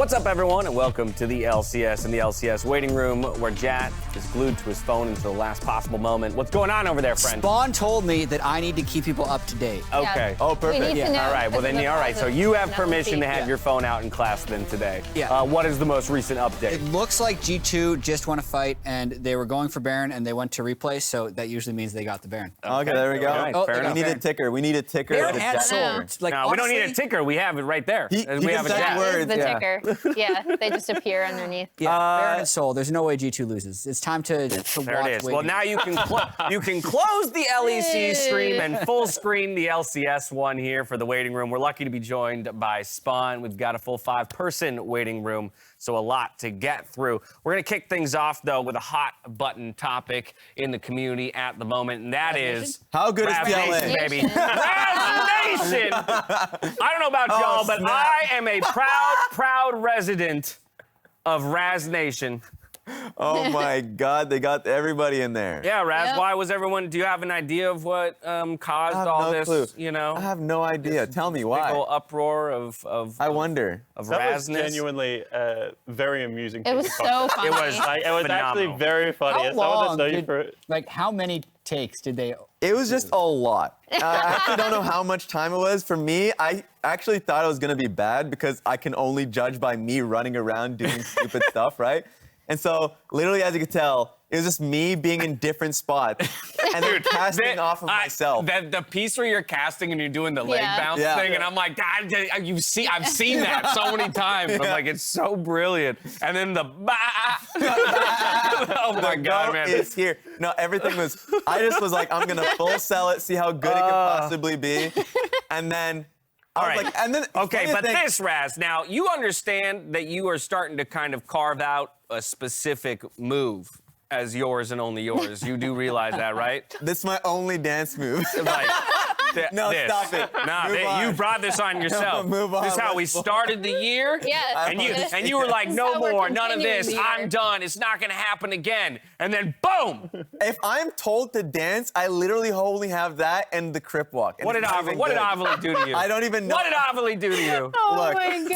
What's up, everyone, and welcome to the LCS and the LCS waiting room, where Jat is glued to his phone until the last possible moment. What's going on over there, friend? Spawn told me that I need to keep people up to date. Okay. Yeah. Oh, perfect. We need to know All right. Well, then, all right. So you have permission to have Yeah. your phone out in class then today. Yeah. What is the most recent update? It looks like G2 just won a fight, and they were going for Baron, and they went to replay, so that usually means they got the Baron. Okay, there we go. Right, Oh, fair they enough. We need a ticker. We need a ticker. Baron The had Jat soul. ticker. Like, No, we don't need a honestly, ticker. We have it right there. He we have a can Jat. send words. The Yeah. ticker. Yeah, they just appear underneath. Yeah, Baron and Soul. There's no way G2 loses. It's time to There watch. it is. Waiting. Well, now you can you can close the LEC stream and full screen the LCS one here for the waiting room. We're lucky to be joined by Spawn. We've got a full 5-person waiting room, so a lot to get through. We're gonna kick things off though with a hot button topic in the community at the moment, and that is How good is Raz PLA? Nation, baby. Raz Nation. I don't know about y'all, but snap. I am a proud resident of Raz Nation. Oh my God, they got everybody in there. Yeah, Raz, Yep. why was everyone, do you have an idea of what caused I have all no this, clue. you know, I have no idea. Tell me big why. old uproar of I wonder. That was Razness? genuinely very amusing. It was piece of so content. funny. It was Like, it was phenomenal. actually very funny. How As someone long that's known you did, for like, how many takes did they? It was just a lot. I actually don't know how much time it was. For me, I actually thought it was going to be bad because I can only judge by me running around doing stupid stuff, right? And so, literally, as you could tell, it was just me being in different spots and then casting off of myself. The piece where you're casting and you're doing the leg Yeah. bounce Yeah. thing, and I'm like, God, I've seen that so many times. I'm like, it's so brilliant. And then the oh my God, Goat man. is here. No, everything was. I just was like, I'm gonna full sell it, see how good it could possibly be, and then. All I was right. like, and then Okay, funny but thing- this, Raz, now you understand that you are starting to kind of carve out a specific move as yours and only yours. You do realize that, right? This is my only dance move. Like, No, this. stop it. Nah, Move you on. brought this on yourself. Move on. This is how we Let's move started the year. Yes. And you were like, no So we're more, none of continuing this. the year. I'm done. It's not gonna happen again. And then boom! If I'm told to dance, I literally only have that and the crip walk. And What did it's not even good. Avili do to you? I don't even know. What did Avili do to you? Oh Look. my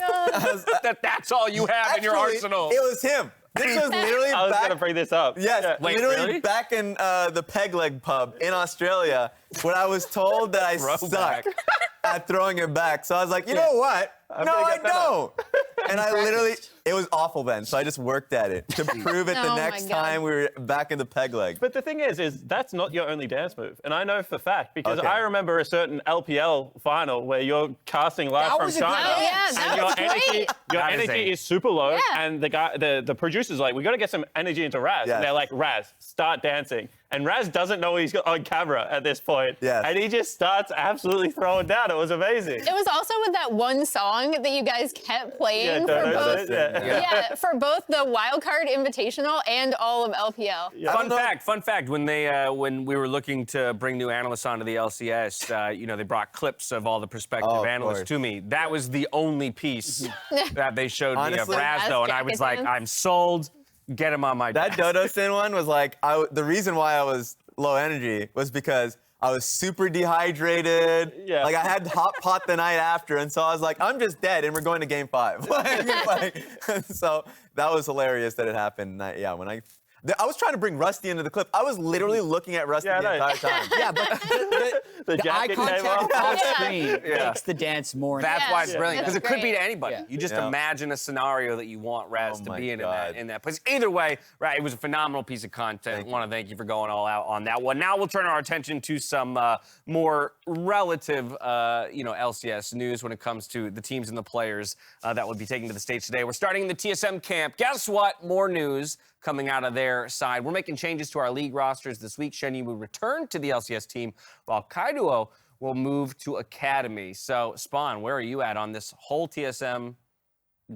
God. That's all you have in your Actually, arsenal. It was him. This was literally I was back. gonna bring this up. Yes, Yeah. Wait, literally really? back in the Peg Leg pub in Australia when I was told that I Throwback. suck at throwing it back. So I was like, you know what? No, gonna I get better. don't. And I literally, it was awful then. So I just worked at it to prove it Oh the my next God. time we were back in the Peg Leg. But the thing is that's not your only dance move. And I know for fact because Okay. I remember a certain LPL final where you're casting live That from was a good China. Oh, yeah, and that your was energy, great. your That is energy a- is super low, Yeah. and the producer's like, we got to get some energy into Raz. Yes. And they're like, Raz, start dancing. And Raz doesn't know he's on camera at this point. Yes. And he just starts absolutely throwing down. It was amazing. It was also with that one song that you guys kept playing Yeah, for no, both. yeah. For both the Wildcard Invitational and all of LPL. Fun fact. When we were looking to bring new analysts onto the LCS, they brought clips of all the prospective Oh, of analysts course. to me. That was the only piece that they showed me of Honestly, Raz, though, and I was like, Jackson. I'm sold. Get him on my That desk. Dodo Sin one was like, the reason why I was low energy was because I was super dehydrated. Yeah. Like I had hot pot the night after, and so I was like, I'm just dead, and we're going to game 5. So that was hilarious that it happened. When I was trying to bring Rusty into the clip. I was literally looking at Rusty Yeah, the I know. entire time. Yeah, but The the eye jacket came contact off. off Yeah. screen Yeah. makes the dance more. That's Yeah. why it's Yeah. brilliant, because it That's could be to great. anybody. Yeah. You just Yeah. imagine a scenario that you want Raz Oh to my be in God. in that place. Either way, right, it was a phenomenal piece of content. I want to thank you for going all out on that one. Now we'll turn our attention to some more relative, LCS news when it comes to the teams and the players that would be taking to the stage today. We're starting in the TSM camp. Guess what? More news coming out of their side. We're making changes to our league rosters this week. Shenyi will return to the LCS team, while Kaiduo will move to Academy. So, Spawn, where are you at on this whole TSM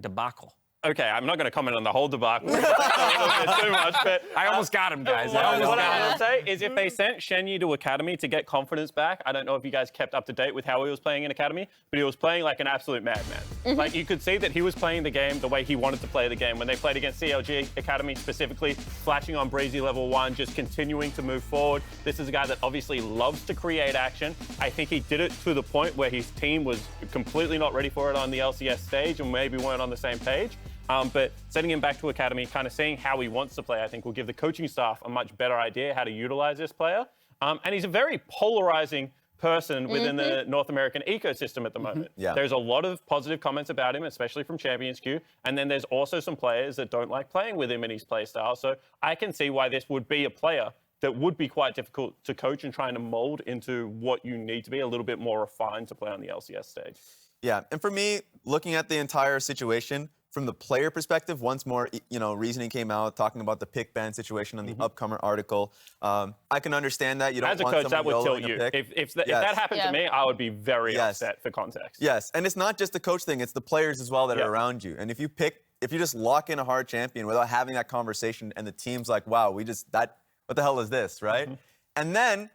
debacle? Okay, I'm not going to comment on the whole debacle. A little bit too much, but I almost got him, guys. what I got want him. to say is if they sent Shenyi to Academy to get confidence back, I don't know if you guys kept up to date with how he was playing in Academy, but he was playing like an absolute madman. Like, you could see that he was playing the game the way he wanted to play the game. When they played against CLG Academy specifically, flashing on Breezy level 1, just continuing to move forward. This is a guy that obviously loves to create action. I think he did it to the point where his team was completely not ready for it on the LCS stage and maybe weren't on the same page. But sending him back to Academy, kind of seeing how he wants to play, I think will give the coaching staff a much better idea how to utilize this player. And he's a very polarizing person within the North American ecosystem at the moment. Yeah. There's a lot of positive comments about him, especially from Champions Queue. And then there's also some players that don't like playing with him in his play style. So I can see why this would be a player that would be quite difficult to coach and trying to mold into what you need to be a little bit more refined to play on the LCS stage. Yeah, and for me, looking at the entire situation, from the player perspective, once more, reasoning came out talking about the pick ban situation on the upcomer article. I can understand that. You don't As a want coach, that someone would tilt YOLOing a you. pick. If that happened to me, I would be very Yes. upset for context. Yes, and it's not just the coach thing, it's the players as well that Yeah. are around you. And if you just lock in a hard champion without having that conversation and the team's like, wow, what the hell is this, right? And then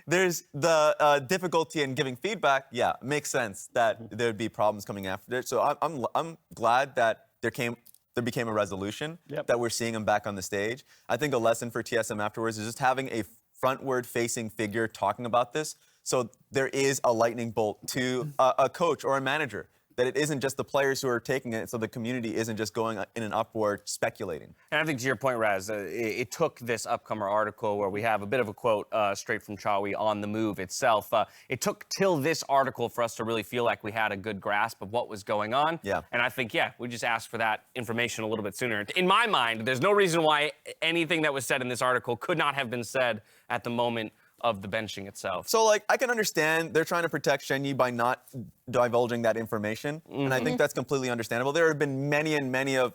there's the difficulty in giving feedback. Yeah, it makes sense that there'd be problems coming after it. So I'm glad that there became a resolution, that we're seeing him back on the stage. I think a lesson for TSM afterwards is just having a frontward-facing figure talking about this, so there is a lightning bolt to a coach or a manager, that it isn't just the players who are taking it, so the community isn't just going in an upward speculating. And I think to your point, Raz, it took this upcomer article where we have a bit of a quote straight from Chawi on the move itself. It took till this article for us to really feel like we had a good grasp of what was going on. Yeah. And I think, we just asked for that information a little bit sooner. In my mind, there's no reason why anything that was said in this article could not have been said at the moment of the benching itself. So, I can understand they're trying to protect Shenyi by not divulging that information, and I think that's completely understandable. There have been many of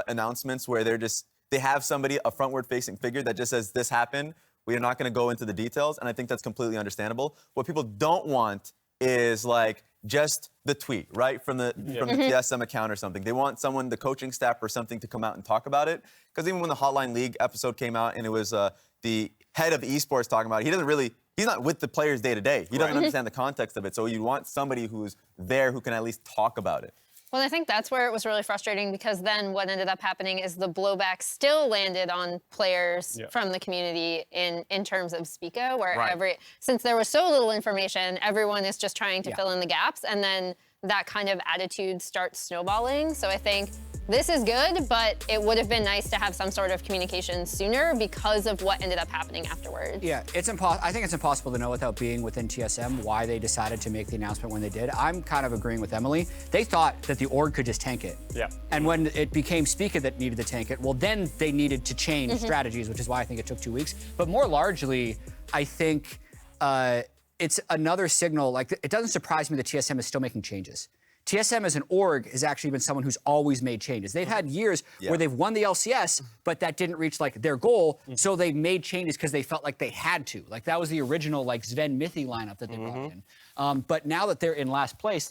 announcements where they have somebody, a frontward-facing figure, that just says, this happened, we are not going to go into the details, and I think that's completely understandable. What people don't want is, just the tweet, right, from the TSM account or something. They want someone, the coaching staff or something, to come out and talk about it, because even when the Hotline League episode came out and it was the head of esports talking about it, he's not with the players day to day. He doesn't understand the context of it. So you want somebody who's there who can at least talk about it. Well, I think that's where it was really frustrating, because then what ended up happening is the blowback still landed on players from the community in terms of Spica, where since there was so little information, everyone is just trying to fill in the gaps, and then that kind of attitude starts snowballing. So I think this is good, but it would have been nice to have some sort of communication sooner because of what ended up happening afterwards. Yeah, I think it's impossible to know without being within TSM why they decided to make the announcement when they did. I'm kind of agreeing with Emily. They thought that the org could just tank it. Yeah. And when it became Spica that needed to tank it, well, then they needed to change strategies, which is why I think it took 2 weeks. But more largely, I think it's another signal. It doesn't surprise me that TSM is still making changes. TSM as an org has actually been someone who's always made changes. They've had years where they've won the LCS, but that didn't reach their goal, so they made changes because they felt like they had to. That was the original Sven Mithy lineup that they brought in. But now that they're in last place,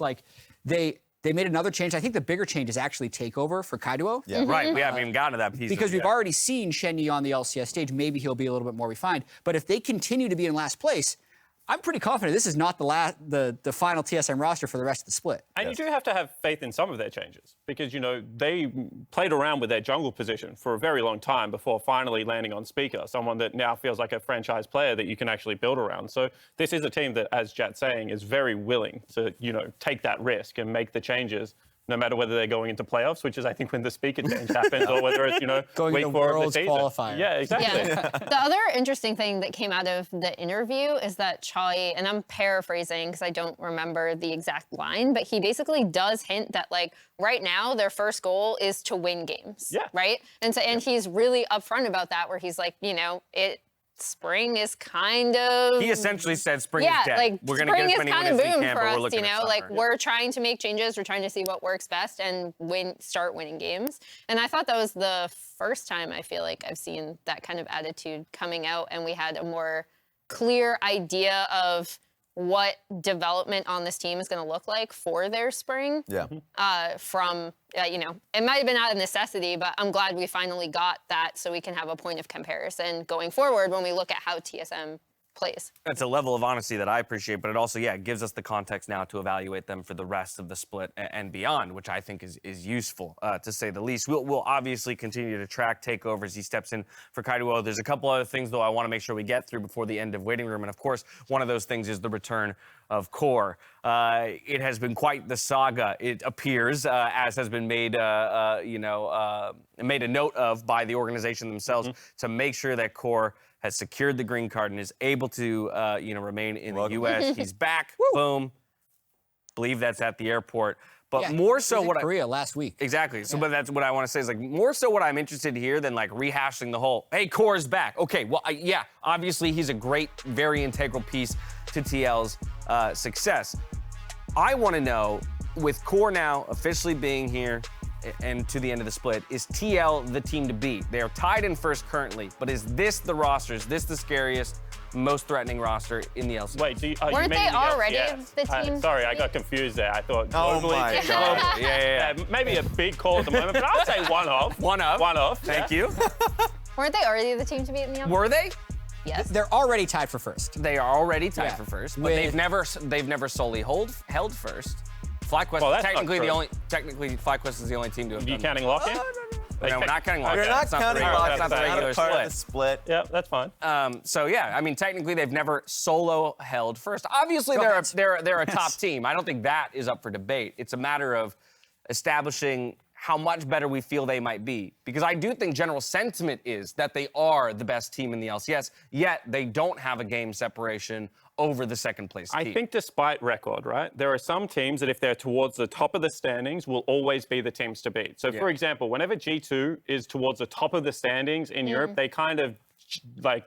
they made another change. I think the bigger change is actually takeover for Kaiduo. Yeah. Right, we haven't even gotten to that piece. Because we've already seen Shenyi on the LCS stage. Maybe he'll be a little bit more refined. But if they continue to be in last place, I'm pretty confident this is not the final TSM roster for the rest of the split. And you do have to have faith in some of their changes, because, they played around with their jungle position for a very long time before finally landing on Spica, someone that now feels like a franchise player that you can actually build around. So this is a team that, as Jat's saying, is very willing to, take that risk and make the changes, no matter whether they're going into playoffs, which is, I think, when the Spica change happens, or whether it's, going week into 4 of the Worlds season. qualifier. Yeah, exactly. Yeah. The other interesting thing that came out of the interview is that Chai, and I'm paraphrasing because I don't remember the exact line, but he basically does hint that right now their first goal is to win games. Yeah. Right? And he's really upfront about that, where he's spring is kind of... He essentially said spring is dead. We're going to get as many wins as we can, but we're looking at summer. We're trying to make changes. We're trying to see what works best and start winning games. And I thought that was the first time I feel like I've seen that kind of attitude coming out, and we had a more clear idea of what development on this team is going to look like for their spring. Yeah. You know, it might have been out of necessity, but I'm glad we finally got that so we can have a point of comparison going forward when we look at how TSM plays. That's a level of honesty that I appreciate, but it also, yeah, gives us the context now to evaluate them for the rest of the split and beyond, which I think is useful, to say the least. We'll obviously continue to track Takeover as he steps in for Kaido. There's a couple other things, though, I want to make sure we get through before the end of Waiting Room, and of course, one of those things is the return of Core. It has been quite the saga, it appears, as has been made, made a note of by the organization themselves to make sure that Core has secured the green card and is able to, remain in the U.S. He's back. Boom. Believe that's at the airport. But Yeah, more he so was in what Korea last week. Exactly. So, but that's what I want to say is like more so what I'm interested to hear than like rehashing the whole, hey, Core's back. Okay, well, yeah, obviously he's a great, very integral piece to TL's success. I want to know, with Core now officially being here and to the end of the split, is TL the team to beat? They are tied in first currently, but is this the roster? Is this the scariest, most threatening roster in the LCS? Wait, Weren't they already the team? Sorry, I got confused there. I thought Oh globally. my God. Yeah. Maybe a big call at the moment, but I would say one off. One up. One off. Thank yeah. you. Weren't they already the team to beat in the Were they? Yes. They're already tied for first. They are already tied Yeah. for first, but With- they've never solely held first. FlyQuest Well, that's not technically true. technically FlyQuest is the only team to have Are you done counting lock-in? No, we're not counting lock-in. You're not It's the counting regular- Lock-in. it's not the It's not regular a part of the split. split. Yeah, that's fine. So yeah, I mean, technically they've never solo held first. Obviously, they're a top team. I don't think that is up for debate. It's a matter of establishing how much better we feel they might be. Because I do think general sentiment is that they are the best team in the LCS, yet they don't have a game separation over the second place team. I think despite record, right, there are some teams that if they're towards the top of the standings will always be the teams to beat. So for example, whenever G2 is towards the top of the standings in Europe, they kind of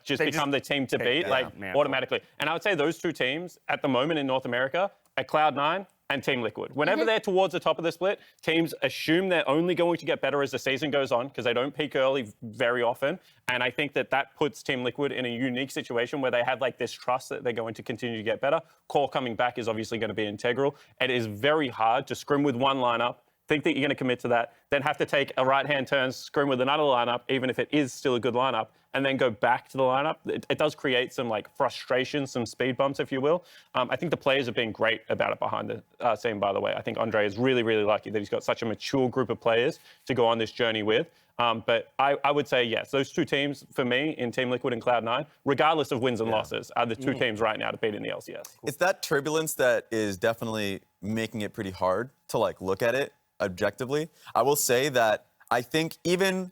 just become the team to beat, automatically. And I would say those two teams at the moment in North America are Cloud9 and Team Liquid. Whenever they're towards the top of the split, teams assume they're only going to get better as the season goes on because they don't peak early very often. And I think that puts Team Liquid in a unique situation where they have like this trust that they're going to continue to get better. Core coming back is obviously going to be integral. It is very hard to scrim with one lineup, think that you're going to commit to that, then have to take a right-hand turn, scrim with another lineup, even if it is still a good lineup, and then go back to the lineup. It does create some like frustration, some speed bumps, if you will. I think the players have been great about it behind the scene, by the way. I think Andre is really, really lucky that he's got such a mature group of players to go on this journey with. But I would say, yes, those two teams, for me, in Team Liquid and Cloud9, regardless of wins and losses, are the two teams right now to beat in the LCS. It's that turbulence that is definitely making it pretty hard to like look at it objectively. I will say that I think even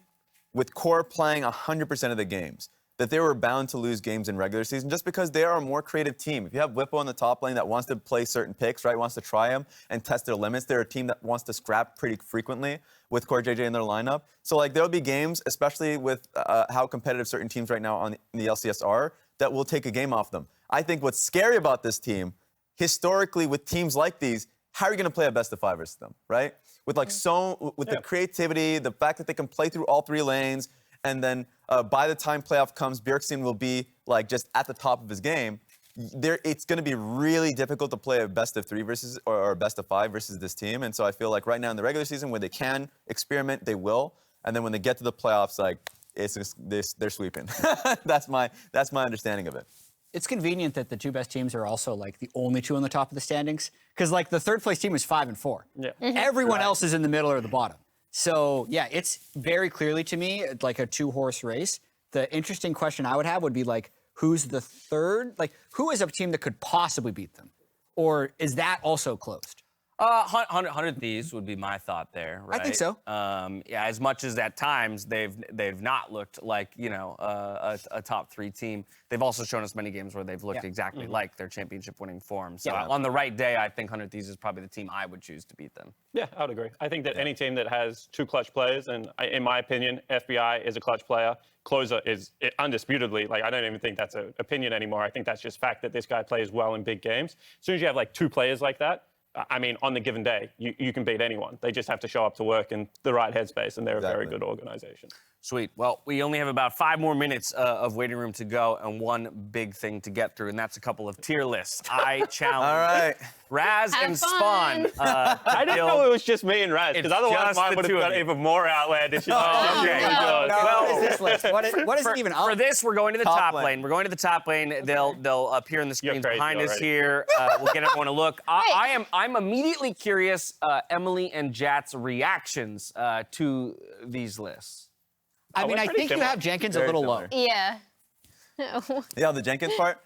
with Core playing 100% of the games, that they were bound to lose games in regular season just because they are a more creative team. If you have Whippo on the top lane that wants to play certain picks, right, wants to try them and test their limits, they're a team that wants to scrap pretty frequently with Core JJ in their lineup. So like there'll be games, especially with how competitive certain teams right now in the LCS are, that will take a game off them. I think what's scary about this team, historically with teams like these, how are you going to play a best of 5 versus them, right? With like the creativity, the fact that they can play through all 3 lanes, and then by the time playoff comes, Bjergsen will be like just at the top of his game. It's going to be really difficult to play a best of 3 versus or a best of 5 versus this team. And so I feel like right now in the regular season, where they can experiment, they will. And then when they get to the playoffs, like it's just, they're sweeping. That's my understanding of it. It's convenient that the two best teams are also like the only two on the top of the standings, because like the third place team is 5 and 4. Yeah. Everyone else is in the middle or the bottom. So yeah, it's very clearly to me like a 2-horse race. The interesting question I would have would be like, who's the third? Like, who is a team that could possibly beat them, or is that also closed? 100 Thieves would be my thought there, right? I think so. Yeah, as much as at times they've not looked like, a top 3 team, they've also shown us many games where they've looked exactly like their championship winning form. So on the right day, I think 100 Thieves is probably the team I would choose to beat them. Yeah, I would agree. I think that any team that has 2 clutch players, and in my opinion, FBI is a clutch player. Closer is undisputably, like, I don't even think that's an opinion anymore. I think that's just fact that this guy plays well in big games. As soon as you have like 2 players like that, I mean, on the given day, you can beat anyone. They just have to show up to work in the right headspace, and they're a very good organization. Sweet. Well, we only have about 5 more minutes of waiting room to go and one big thing to get through, and that's a couple of tier lists. I challenge All right. Raz Have and fun. Spawn. I didn't know it was just me and Raz, because It's otherwise just mine the would have two of got you. even more outlandish. Okay. What Well, is this list? What is it even up? for this, we're going to the Top top lane. lane. We're going to the top lane. They'll appear on the screens crazy behind us already. here. We'll get everyone a look. I'm immediately curious, Emily and Jat's reactions to these lists. I mean, we're I pretty think you similar. have Jenkins a Very little similar. low. Yeah. Yeah, the Jenkins part.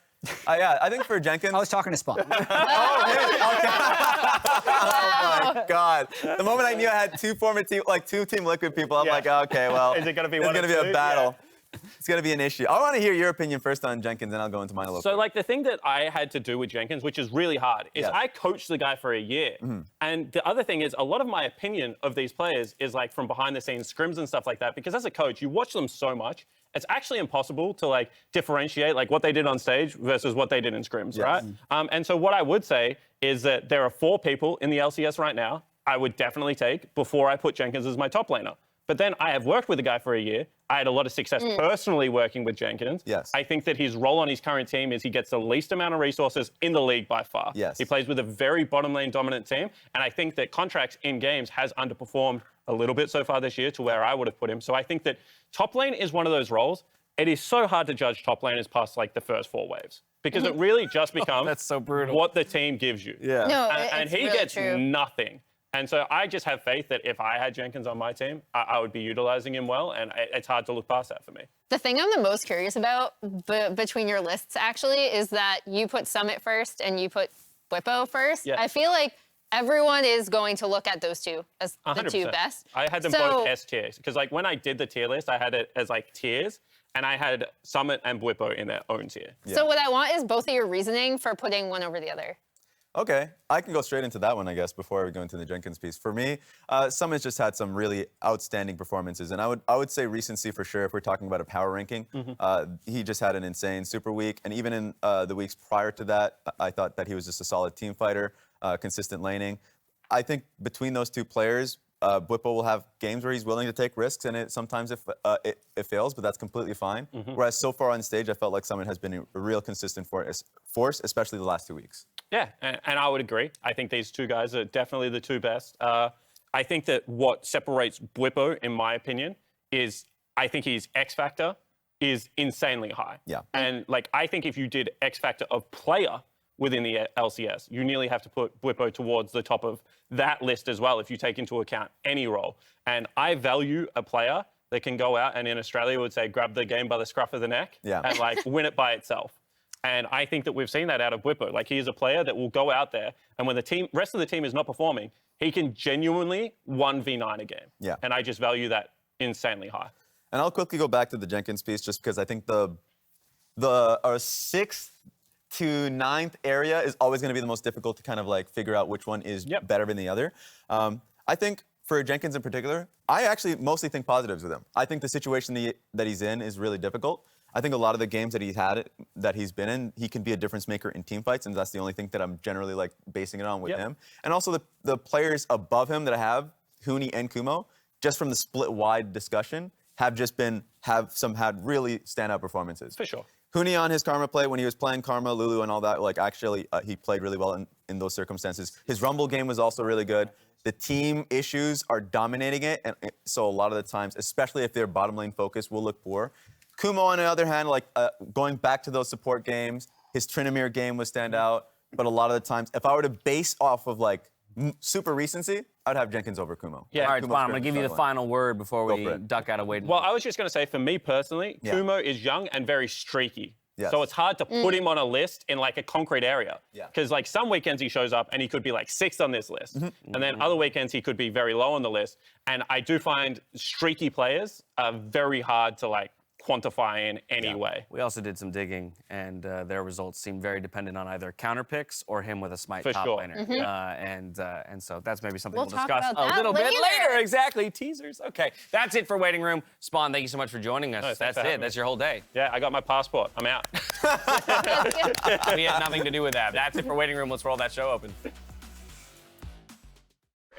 Yeah, I think for Jenkins. I was talking to Spawn. Oh my God! The moment I knew I had two Team Liquid people, I'm Yeah. like, okay, well, Is it gonna be it's one gonna or be a two? battle. It's gonna be an issue. I want to hear your opinion first on Jenkins, and I'll go into mine a little. So, quick. like, the thing that I had to do with Jenkins, which is really hard, is Yeah. I coached the guy for a year. And the other thing is, a lot of my opinion of these players is, like, from behind the scenes scrims and stuff like that, because as a coach, you watch them so much, it's actually impossible to, like, differentiate, like, what they did on stage versus what they did in scrims, right? And so what I would say is that there are 4 people in the LCS right now I would definitely take before I put Jenkins as my top laner. But then I have worked with the guy for a year. I had a lot of success personally working with Jenkins. Yes. I think that his role on his current team is he gets the least amount of resources in the league by far. Yes. He plays with a very bottom lane dominant team. And I think that Contracts in games has underperformed a little bit so far this year to where I would have put him. So I think that top lane is one of those roles. It is so hard to judge top laners past like the first 4 waves because it really just becomes That's so brutal. what the team gives you. yeah. No, And it's he really gets true. nothing. And so I just have faith that if I had Jenkins on my team, I would be utilizing him well, and it's hard to look past that for me. The thing I'm the most curious about between your lists actually is that you put Summit first and you put Bwipo first. Yeah. I feel like everyone is going to look at those two as the 100%. two best. I had them both S tiers because like when I did the tier list, I had it as like tiers, and I had Summit and Bwipo in their own tier. So what I want is both of your reasoning for putting one over the other. Okay, I can go straight into that one, I guess, before we go into the Jenkins piece. For me, Summit's just had some really outstanding performances, and I would say recency for sure if we're talking about a power ranking. He just had an insane super week, and even in the weeks prior to that, I thought that he was just a solid team fighter, consistent laning. I think between those two players, Bwipo will have games where he's willing to take risks, and sometimes it fails, but that's completely fine. Whereas so far on stage, I felt like Summit has been a real consistent force, especially the last 2 weeks. Yeah, and I would agree. I think these two guys are definitely the two best. I think that what separates Bwipo, in my opinion, is I think his X factor is insanely high. Yeah. And like I think if you did X factor of player within the LCS, you nearly have to put Bwipo towards the top of that list as well if you take into account any role. And I value a player that can go out and in Australia would say grab the game by the scruff of the neck and like win it by itself. And I think that we've seen that out of Bwipo. Like he is a player that will go out there, and when the rest of the team is not performing, he can genuinely 1v9 a game. Yeah. And I just value that insanely high. And I'll quickly go back to the Jenkins piece just because I think our 6th to 9th area is always going to be the most difficult to kind of like figure out which one is better than the other. I think for Jenkins in particular, I actually mostly think positives with him. I think the situation that he's in is really difficult. I think a lot of the games that he's been in, he can be a difference maker in team fights, and that's the only thing that I'm generally like basing it on with him. And also the players above him that I have, Huni and Kumo, just from the split-wide discussion, have had really standout performances. For sure. Huni on his Karma play, when he was playing Karma, Lulu and all that, like actually he played really well in those circumstances. His Rumble game was also really good. The team issues are dominating it, and so a lot of the times, especially if they're bottom lane focused, will look poor. Kumo, on the other hand, like going back to those support games, his Tryndamere game was standout, but a lot of the times, if I were to base off of like super recency, I'd have Jenkins over Kumo. Yeah. All right, Kumo's Spawn, I'm going great to give you the front final word before Go we for it. duck out of waiting. Well, I was just going to say, for me personally, Yeah. Kumo is young and very streaky. Yes. So it's hard to put him on a list in like a concrete area. Yeah. Because like some weekends he shows up and he could be like 6th on this list. And then other weekends he could be very low on the list. And I do find streaky players are very hard to like quantify in any way. We also did some digging, and their results seem very dependent on either counter picks or him with a smite For top sure. laner. And so that's maybe something We'll we'll talk discuss about a that little bit later. later. Exactly, teasers. Okay, that's it for Waiting Room. Spawn, thank you so much for joining us. Nice, That's thanks for it. having me. That's your whole day. Yeah, I got my passport. I'm out. We had nothing to do with that. That's it for Waiting Room. Let's roll that show open.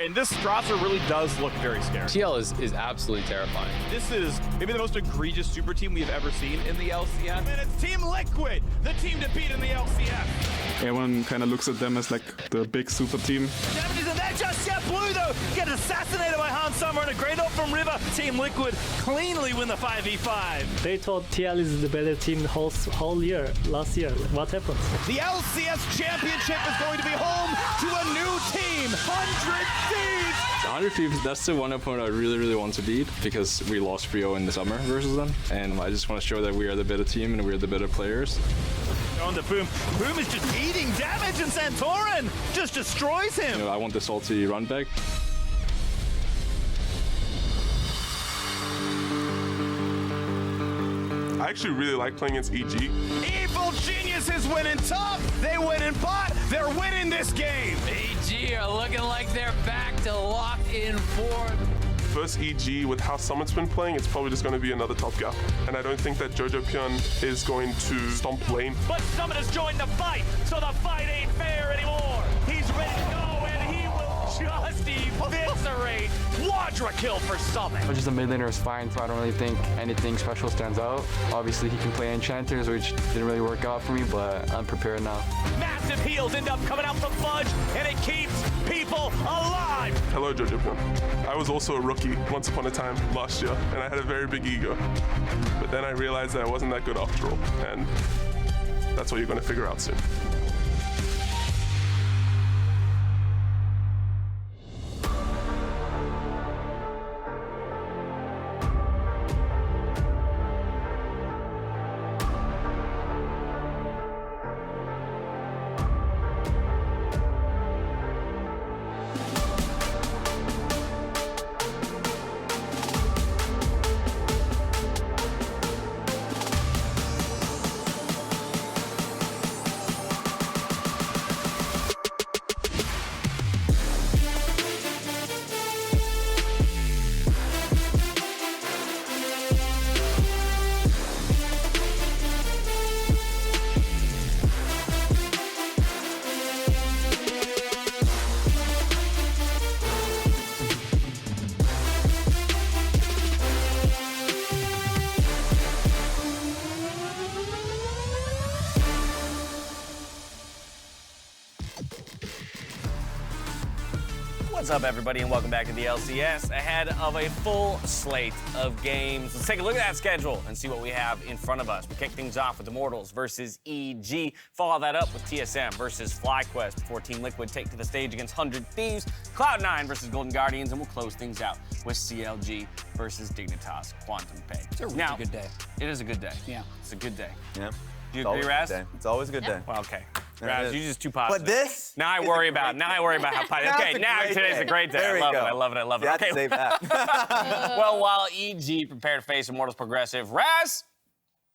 And this roster really does look very scary. TL is absolutely terrifying. This is maybe the most egregious super team we have ever seen in the LCS. And it's Team Liquid, the team to beat in the LCS. Everyone kind of looks at them as like the big super team. Damage isn't there just yet. Blue, though, get assassinated by Han Summer and a great ult from River. Team Liquid cleanly win the 5v5. They thought TL is the better team the whole year, last year. What happened? The LCS Championship is going to be home to a new team, 100 Thieves. 100 Thieves, that's the one opponent I really want to beat because we lost 3-0 in the summer versus them. And I just want to show that we are the better team and we're the better players. On the Boom. Boom is just eating damage and Santorin just destroys him. You know, I want the salty run back. I actually really like playing against EG. Evil Geniuses winning top, they win in bot, they're winning this game. EG are looking like they're back to lock in fourth. First EG, with how Summit's been playing, it's probably just going to be another top gap. And I don't think that jojopyun is going to stomp lane. But Summit has joined the fight, so the fight ain't fair anymore. He's ready to go, and he will just eviscerate. Quadra kill for Summit. Just a mid laner is fine, so I don't really think anything special stands out. Obviously, he can play enchanters, which didn't really work out for me, but I'm prepared now. Massive heals end up coming out from Fudge, and it keeps people alive. Hello, jojopyun. I was also a rookie once upon a time last year, and I had a very big ego. But then I realized that I wasn't that good after all, and that's what you're going to figure out soon. What's up, everybody, and welcome back to the LCS. Ahead of a full slate of games, let's take a look at that schedule and see what we have in front of us. We kick things off with Immortals versus EG. Follow that up with TSM versus FlyQuest before Team Liquid take to the stage against 100 Thieves, Cloud9 versus Golden Guardians, and we'll close things out with CLG versus Dignitas Quantum Pay. It's a really good day. It is a good day. Yeah. It's a good day. Yeah. Do you agree, Raz? It's always a good day. Well, okay. Raz, you're just too positive. But this. Now I worry about how positive. Okay, now today's a great day. There I love it. Yeah, Okay. save that. Well, while EG prepare to face Immortals Progressive, Raz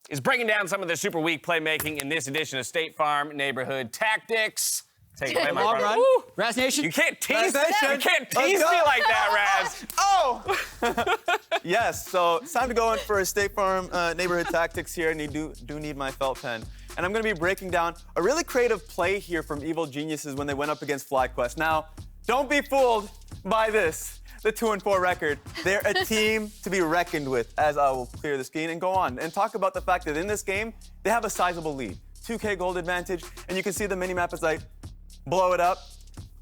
is breaking down some of the super weak playmaking in this edition of State Farm Neighborhood Tactics. Take it away, my Long brother. run. Raz Nation. You can't tease me Let's like go. that, Raz. Oh! Yes, so it's time to go in for a State Farm Neighborhood Tactics here, and you do need my felt pen. And I'm going to be breaking down a really creative play here from Evil Geniuses when they went up against FlyQuest. Now, don't be fooled by this, the 2-4 record. They're a team to be reckoned with, as I will clear the screen and go on and talk about the fact that in this game, they have a sizable lead. 2K gold advantage, and you can see the minimap as I blow it up.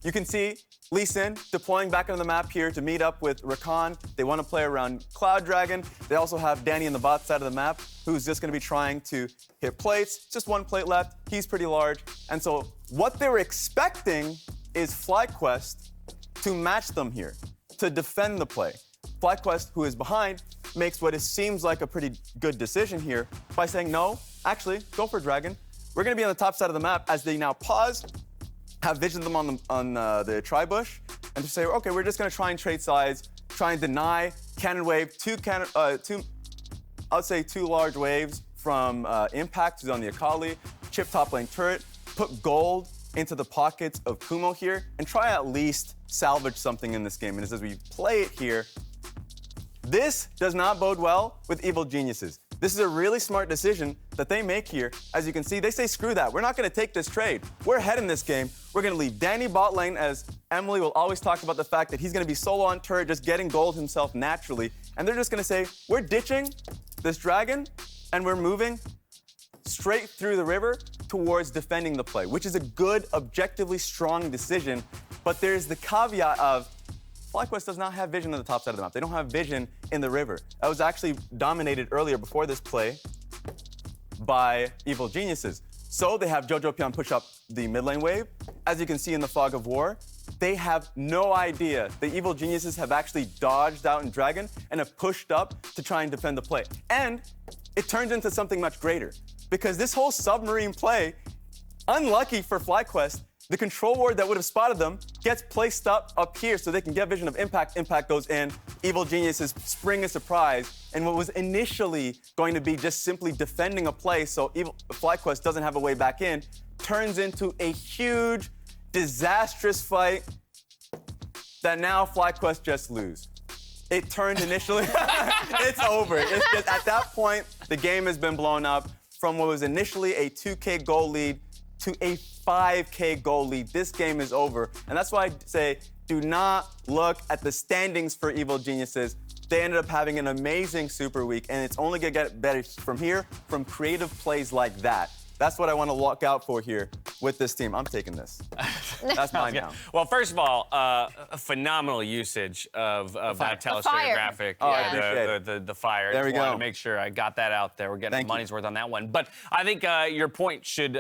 You can see Lee Sin deploying back on the map here to meet up with Rakan. They want to play around Cloud Dragon. They also have Danny on the bot side of the map, who's just going to be trying to hit plates. Just one plate left. He's pretty large. And so what they're expecting is FlyQuest to match them here, to defend the play. FlyQuest, who is behind, makes what seems like a pretty good decision here by saying, no, actually, go for Dragon. We're going to be on the top side of the map as they now pause, have vision them on the tri-bush, and to say, okay, we're just going to try and trade sides, try and deny cannon wave, two large waves from Impact, who's on the Akali, chip top lane turret, put gold into the pockets of Kumo here, and try at least salvage something in this game. And as we play it here, this does not bode well with Evil Geniuses. This is a really smart decision that they make here. As you can see, they say, screw that. We're not going to take this trade. We're ahead in this game. we're going to leave Danny bot lane, as Emily will always talk about the fact that he's going to be solo on turret, just getting gold himself naturally. And they're just going to say, we're ditching this dragon, and we're moving straight through the river towards defending the play, which is a good, objectively strong decision. But there's the caveat of FlyQuest does not have vision on the top side of the map. They don't have vision in the river. That was actually dominated earlier before this play by Evil Geniuses. So they have jojopyun push up the mid lane wave. As you can see in the Fog of War, they have no idea. The Evil Geniuses have actually dodged out in Dragon and have pushed up to try and defend the play. And it turns into something much greater, because this whole submarine play, unlucky for FlyQuest, the control ward that would have spotted them gets placed up here so they can get vision of impact. Impact goes in. Evil Geniuses spring a surprise. And what was initially going to be just simply defending a play so FlyQuest doesn't have a way back in, turns into a huge, disastrous fight that now FlyQuest just lose. It turned initially, it's over. It's just, at that point, the game has been blown up from what was initially a 2K goal lead to a 5K goal lead. This game is over. And that's why I say, do not look at the standings for Evil Geniuses. They ended up having an amazing Super Week, and it's only gonna get better from here, from creative plays like that. That's what I want to look out for here with this team. I'm taking this. That's mine now. Well, first of all, a phenomenal usage of that telestrator graphic. Oh, yeah, I appreciate the fire. There we Just wanted go. to make sure I got that out there. We're getting Thank you. money's worth on that one. But I think your point should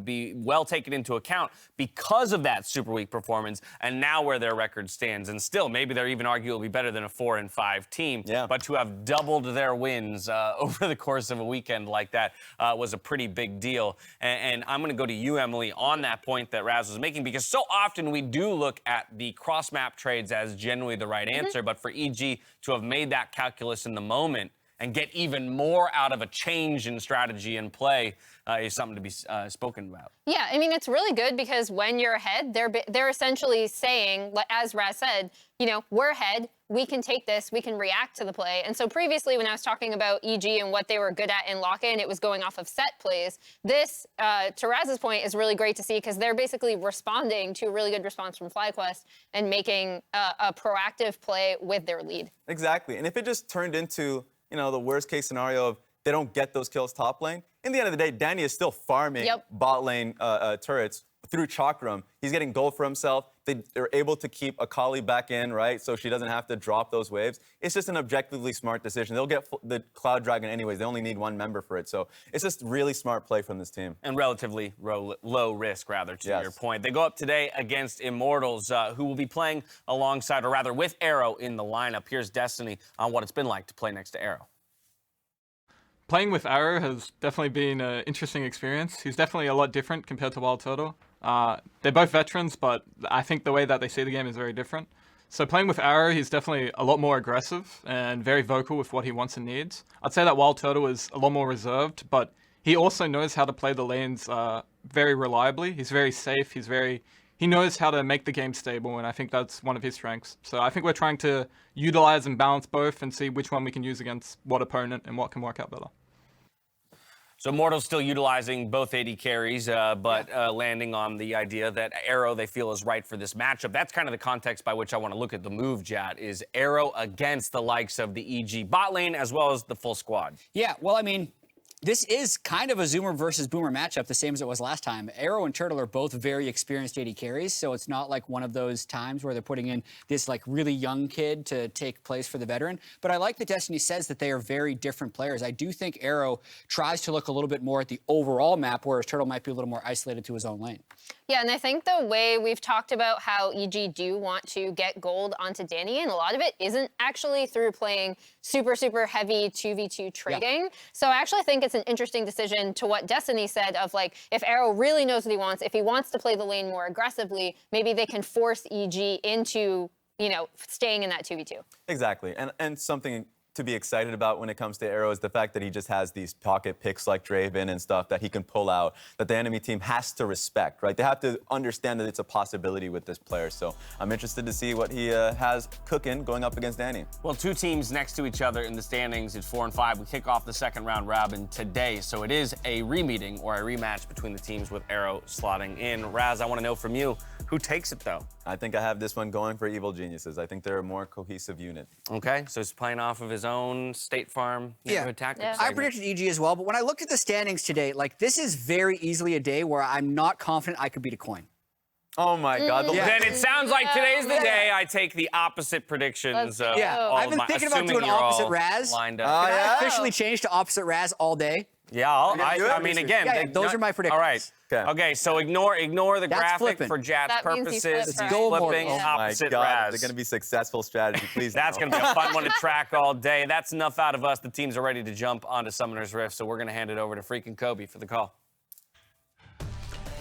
be well taken into account because of that Super Week performance and now where their record stands. And still, maybe they're even arguably better than a 4-5 team. Yeah. But to have doubled their wins over the course of a weekend like that was a pretty big deal. And I'm going to go to you, Emily, on that point that Raz was making, because so often we do look at the cross-map trades as generally the right answer, but for EG to have made that calculus in the moment and get even more out of a change in strategy and play is something to be spoken about. Yeah, I mean, it's really good because when you're ahead, they're essentially saying, as Raz said, you know, we're ahead, we can take this, we can react to the play. And so previously when I was talking about EG and what they were good at in lock-in, it was going off of set plays. This, to Raz's point, is really great to see because they're basically responding to a really good response from FlyQuest and making a proactive play with their lead. Exactly. And if it just turned into, you know, the worst case scenario of they don't get those kills top lane, in the end of the day, Danny is still farming bot lane turrets through Chakram. He's getting gold for himself. They're able to keep Akali back in, right? So she doesn't have to drop those waves. It's just an objectively smart decision. They'll get the Cloud Dragon anyways. They only need one member for it. So it's just really smart play from this team. And relatively low risk, rather, to your point. They go up today against Immortals, who will be playing alongside, or rather with Arrow in the lineup. Here's Destiny on what it's been like to play next to Arrow. Playing with Arrow has definitely been an interesting experience. He's definitely a lot different compared to Wild Turtle. They're both veterans, but I think the way that they see the game is very different. So playing with Arrow, he's definitely a lot more aggressive and very vocal with what he wants and needs. I'd say that Wild Turtle is a lot more reserved, but he also knows how to play the lanes very reliably. He's very safe. He knows how to make the game stable, and I think that's one of his strengths. So I think we're trying to utilize and balance both and see which one we can use against what opponent and what can work out better. So Immortals still utilizing both AD carries, but landing on the idea that Arrow they feel is right for this matchup. That's kind of the context by which I want to look at the move, Jat, is Arrow against the likes of the EG bot lane as well as the full squad. Yeah, well, I mean, this is kind of a Zoomer versus Boomer matchup, the same as it was last time. Arrow and Turtle are both very experienced AD carries, so it's not like one of those times where they're putting in this like really young kid to take place for the veteran. But I like that Destiny says that they are very different players. I do think Arrow tries to look a little bit more at the overall map, whereas Turtle might be a little more isolated to his own lane. Yeah, and I think the way we've talked about how EG do want to get gold onto Danny, and a lot of it isn't actually through playing super, super heavy 2v2 trading. Yeah. So I actually think it's an interesting decision to what Destiny said of like, if Arrow really knows what he wants, if he wants to play the lane more aggressively, maybe they can force EG into, you know, staying in that 2v2. Exactly, and something to be excited about when it comes to Arrow is the fact that he just has these pocket picks like Draven and stuff that he can pull out that the enemy team has to respect, right? They have to understand that it's a possibility with this player. So I'm interested to see what he has cooking going up against Danny. Well, two teams next to each other in the standings at 4 and 5. We kick off the second round robin today. So it is a re-meeting or a rematch between the teams with Arrow slotting in. Raz, I want to know from you, who takes it though? I think I have this one going for Evil Geniuses. I think they're a more cohesive unit. Okay, so he's playing off of his own State Farm neighborhood tactics. I predicted EG as well, but when I looked at the standings today, like this is very easily a day where I'm not confident I could beat a coin. Oh my God. Then it sounds like today's the day I take the opposite predictions. I've been thinking about doing opposite Raz. Lined Can up. I officially change to opposite Raz all day? Yeah, I mean, again, those are my predictions. All right. Okay, so ignore the graphic flipping. for Jat's That means he purposes. flipped, He's right? flipping Oh my opposite God. Raz. They're going to be successful strategy, please. That's going to be a fun one to track all day. That's enough out of us. The teams are ready to jump onto Summoner's Rift, so we're going to hand it over to Phreak and Kobe for the call.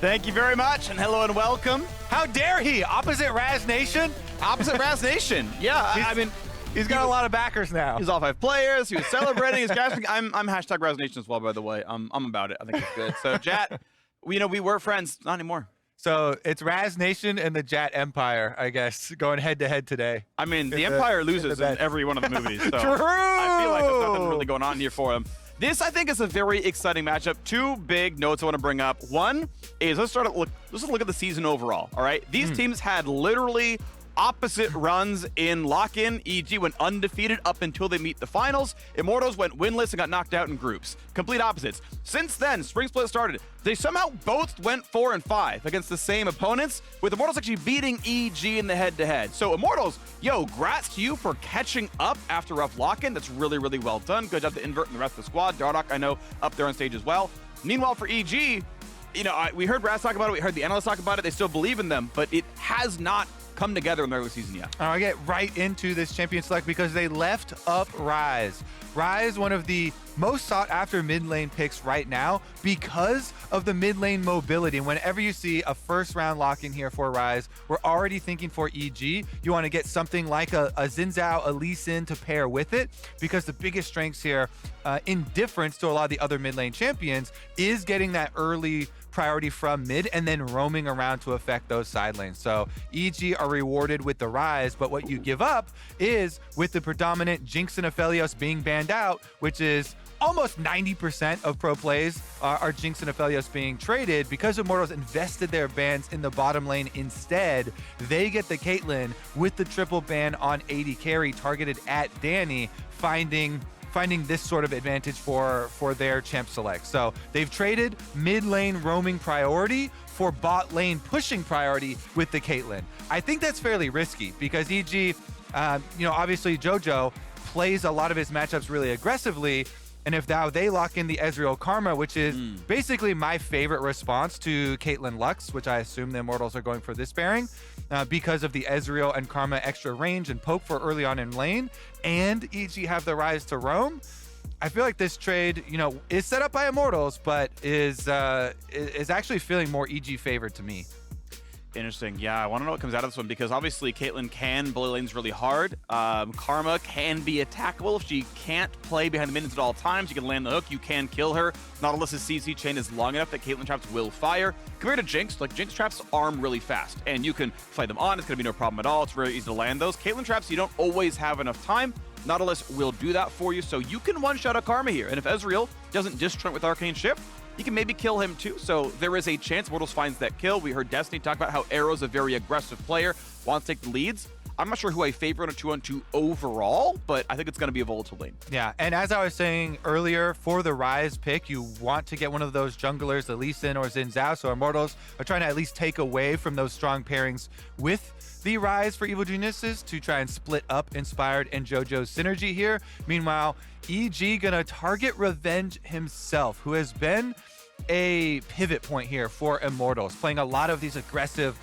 Thank you very much, and hello and welcome. How dare he? Opposite Raz Nation? Opposite Raz Nation. Yeah, I mean, he's got a lot of backers now. He's all 5 players. He was celebrating his gasping. I'm hashtag Raz Nation as well, by the way. I'm about it. I think it's good. So, Jat, we were friends. Not anymore. So it's Raz Nation and the Jat Empire, I guess, going head-to-head today. I mean, the Empire loses in every one of the movies. So True! I feel like there's nothing really going on here for him. This, I think, is a very exciting matchup. 2 big notes I want to bring up. One is let's look at the season overall. All right, these teams had literally opposite runs in lock-in. EG went undefeated up until they meet the finals. Immortals went winless and got knocked out in groups. Complete opposites. Since then, Spring Split started. They somehow both went 4 and 5 against the same opponents, with Immortals actually beating EG in the head-to-head. So Immortals, yo, grats to you for catching up after rough lock-in. That's really, really well done. Good job to Invert and the rest of the squad. Dardoch, I know, up there on stage as well. Meanwhile, for EG, we heard Raz talk about it. We heard the analysts talk about it. They still believe in them, but it has not come together in the early season yet. I get right into this champion select because they left up Ryze. Ryze, one of the most sought after mid lane picks right now because of the mid lane mobility. And whenever you see a first round lock in here for Ryze, we're already thinking for EG, you want to get something like a Xin Zhao, a Lee Sin to pair with it, because the biggest strengths here, in difference to a lot of the other mid lane champions, is getting that early priority from mid and then roaming around to affect those side lanes. So EG are rewarded with the Ryze, but what you give up is with the predominant Jinx and Aphelios being banned out, which is almost 90% of pro plays are Jinx and Aphelios being traded. Because Immortals invested their bans in the bottom lane instead, they get the Caitlyn with the triple ban on AD carry targeted at Danny, finding this sort of advantage for their champ select. So they've traded mid lane roaming priority for bot lane pushing priority with the Caitlyn. I think that's fairly risky because EG, obviously Jojo plays a lot of his matchups really aggressively. And if now they lock in the Ezreal Karma, which is basically my favorite response to Caitlyn Lux, which I assume the Immortals are going for this pairing, because of the Ezreal and Karma extra range and poke for early on in lane, and EG have the Ryze to roam, I feel like this trade, is set up by Immortals, but is actually feeling more EG favored to me. Interesting. Yeah, I want to know what comes out of this one because obviously Caitlyn can bully lanes really hard. Karma can be attackable if she can't play behind the minions at all times. You can land the hook. You can kill her. Nautilus's CC chain is long enough that Caitlyn traps will fire. Compared to Jinx, Jinx traps arm really fast, and you can fight them on. It's going to be no problem at all. It's very easy to land those. Caitlyn traps, you don't always have enough time. Nautilus will do that for you, so you can one-shot a Karma here. And if Ezreal doesn't disjoint with Arcane Shift, you can maybe kill him too, so there is a chance Immortals finds that kill. We heard Destiny talk about how Arrow's a very aggressive player, wants to take the leads. I'm not sure who I favor in a 2-on-2 overall, but I think it's going to be a volatile lane. Yeah, and as I was saying earlier, for the Ryze pick, you want to get one of those junglers, the Lee Sin or Xin Zhao, so Immortals are trying to at least take away from those strong pairings with the Ryze for Evil Geniuses to try and split up Inspired and JoJo's synergy here. Meanwhile, EG gonna target Revenge himself, who has been a pivot point here for Immortals, playing a lot of these aggressive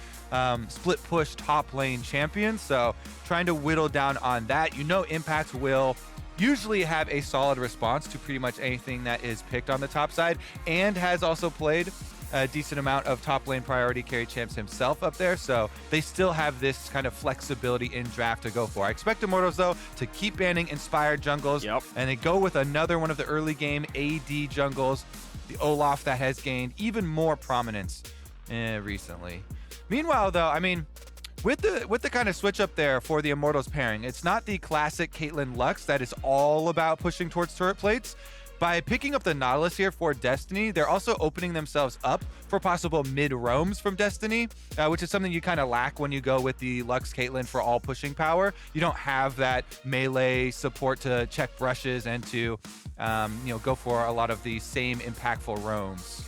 split push top lane champions. So trying to whittle down on that. Impact will usually have a solid response to pretty much anything that is picked on the top side, and has also played a decent amount of top lane priority carry champs himself up there, so they still have this kind of flexibility in draft to go for. I expect Immortals, though, to keep banning inspired jungles, and they go with another one of the early game AD jungles, the Olaf, that has gained even more prominence recently. Meanwhile, though, I mean, with the kind of switch up there for the Immortals pairing, it's not the classic Caitlyn Lux that is all about pushing towards turret plates. By picking up the Nautilus here for Destiny, they're also opening themselves up for possible mid-roams from Destiny, which is something you kind of lack when you go with the Lux Caitlyn for all pushing power. You don't have that melee support to check brushes and to go for a lot of the same impactful roams.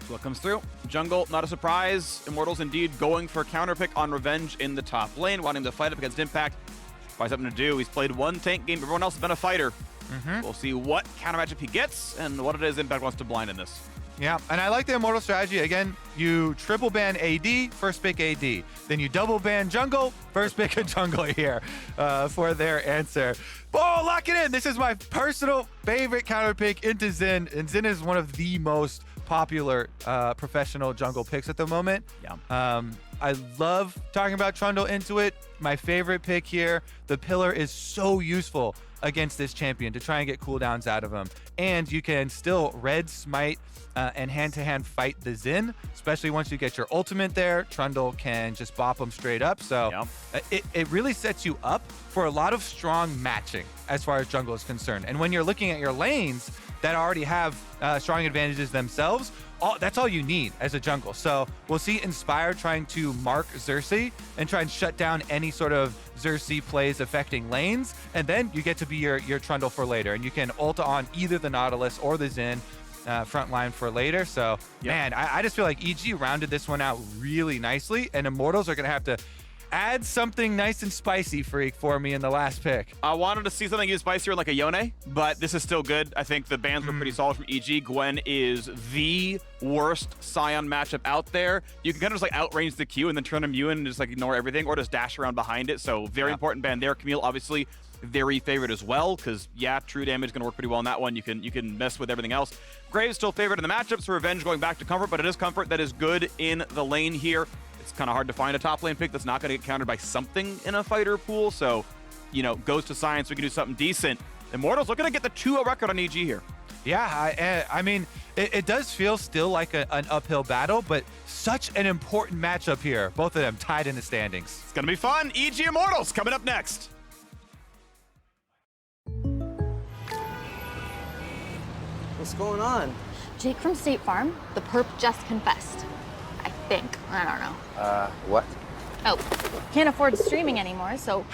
What comes through? Jungle, not a surprise. Immortals indeed going for counterpick on Revenge in the top lane, wanting to fight up against Impact. Probably something to do. He's played one tank game. Everyone else has been a fighter. We'll see what counter matchup he gets and what it is Impact wants to blind in this. Yeah, and I like the Immortal strategy. Again, you triple ban AD, first pick AD. Then you double ban jungle, first pick a jungle here for their answer. Oh, lock it in. This is my personal favorite counter pick into Xin. And Xin is one of the most popular professional jungle picks at the moment. I love talking about Trundle into it. My favorite pick here. The pillar is so useful against this champion to try and get cooldowns out of him. And you can still red smite and hand-to-hand fight the Xin, especially once you get your ultimate there. Trundle can just bop him straight up. So it really sets you up for a lot of strong matching as far as jungle is concerned. And when you're looking at your lanes that already have strong advantages themselves, that's all you need as a jungle. So we'll see Inspire trying to mark Xerxe and try and shut down any sort of Xerxe plays affecting lanes, and then you get to be your Trundle for later, and you can ult on either the Nautilus or the Xin front line for later. So man, I just feel like EG rounded this one out really nicely, and Immortals are gonna have to add something nice and spicy, Phreak, for me in the last pick. I wanted to see something even spicier like a Yone, but this is still good. I think the bans were pretty solid from EG. Gwen is the worst Sion matchup out there. You can kind of just like outrange the Q and then turn immune and just like ignore everything, or just dash around behind it. So very important ban there. Camille obviously very favored as well, because true damage is going to work pretty well in that one. You can mess with everything else. Graves still favored in the matchups. So Revenge going back to Comfort, but it is Comfort that is good in the lane here. It's kind of hard to find a top lane pick that's not going to get countered by something in a fighter pool. So, goes to Science. We can do something decent. Immortals looking to get the 2-0 record on EG here. Yeah, I mean, it does feel still like an uphill battle, but such an important matchup here. Both of them tied in the standings. It's going to be fun. EG Immortals coming up next. What's going on? Jake from State Farm, the perp just confessed. I think. I don't know. What? Oh, can't afford streaming anymore, so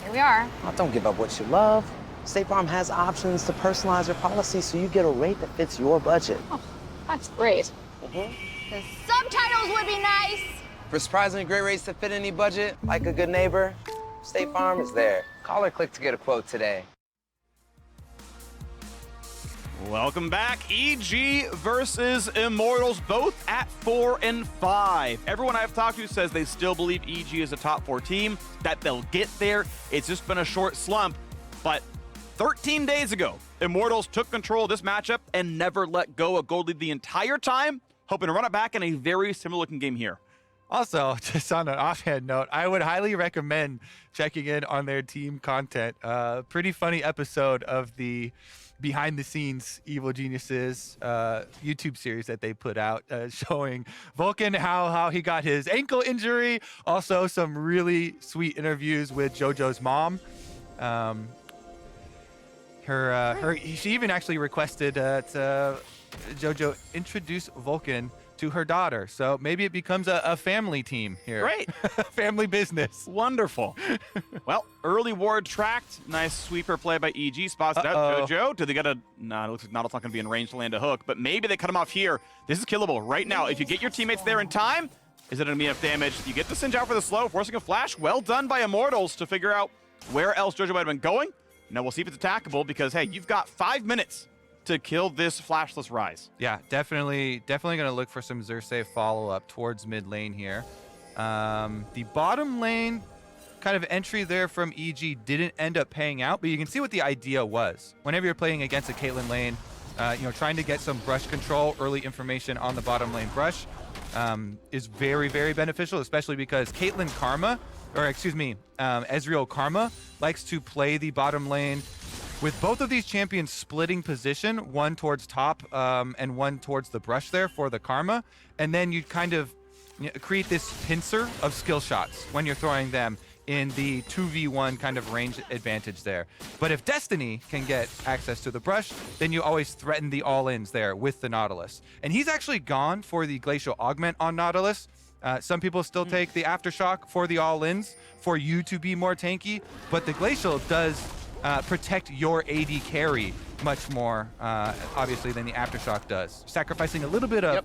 here we are. Oh, don't give up what you love. State Farm has options to personalize your policy so you get a rate that fits your budget. Oh, that's great. The subtitles would be nice. For surprisingly great rates that fit any budget, like a good neighbor, State Farm is there. Call or click to get a quote today. Welcome back. EG versus Immortals, both at 4 and 5. Everyone I've talked to says they still believe EG is a top 4 team, that they'll get there. It's just been a short slump. But 13 days ago, Immortals took control of this matchup and never let go. A gold lead the entire time, hoping to run it back in a very similar looking game here. Also, just on an offhand note, I would highly recommend checking in on their team content. Pretty funny episode of the behind the scenes Evil Geniuses YouTube series that they put out showing Vulcan how he got his ankle injury. Also some really sweet interviews with JoJo's mom. She even actually requested to JoJo introduce Vulcan to her daughter. So maybe it becomes a family team here. Great. Family business. Wonderful. Well, early ward tracked. Nice sweeper play by EG. Spots it out. JoJo. Do they get a... Nah, it looks like Nautilus not going to be in range to land a hook, but maybe they cut him off here. This is killable right now. If you get your teammates there in time, is it going to be enough damage? You get the Singe out for the slow, forcing a flash. Well done by Immortals to figure out where else JoJo might have been going. Now we'll see if it's attackable because, hey, you've got 5 minutes to kill this flashless Ryze. Yeah, definitely going to look for some Xerxe follow-up towards mid lane here. The bottom lane kind of entry there from EG didn't end up paying out, but you can see what the idea was. Whenever you're playing against a Caitlyn lane, Trying to get some brush control, early information on the bottom lane brush is very, very beneficial, especially because Caitlyn Karma, or excuse me, Ezreal Karma likes to play the bottom lane with both of these champions splitting position, one towards top and one towards the brush there for the Karma. And then you kind of create this pincer of skill shots when you're throwing them in the 2v1 kind of range advantage there. But if Destiny can get access to the brush, then you always threaten the all-ins there with the Nautilus. And he's actually gone for the Glacial Augment on Nautilus. Some people still take the Aftershock for the all-ins for you to be more tanky, but the Glacial does protect your AD carry much more, obviously, than the Aftershock does, sacrificing a little bit of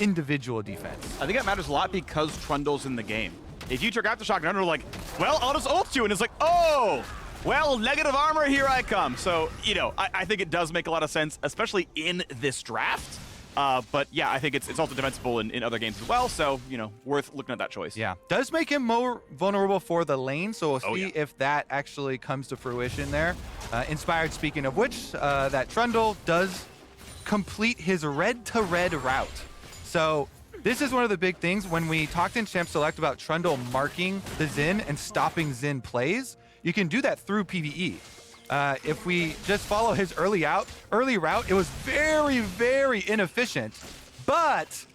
individual defense. I think that matters a lot because Trundle's in the game. If you took Aftershock and Trundle like, well, I'll just ult you, and it's like, oh, well, negative armor, here I come. So, I think it does make a lot of sense, especially in this draft. But yeah, I think it's also defensible in other games as well. So, worth looking at that choice. Yeah, does make him more vulnerable for the lane. So we'll see if that actually comes to fruition there. Inspired, speaking of which, that Trundle does complete his red-to-red route. So this is one of the big things when we talked in Champ Select about Trundle marking the Xin and stopping Xin plays. You can do that through PvE. If we just follow his early route, it was very, very inefficient, but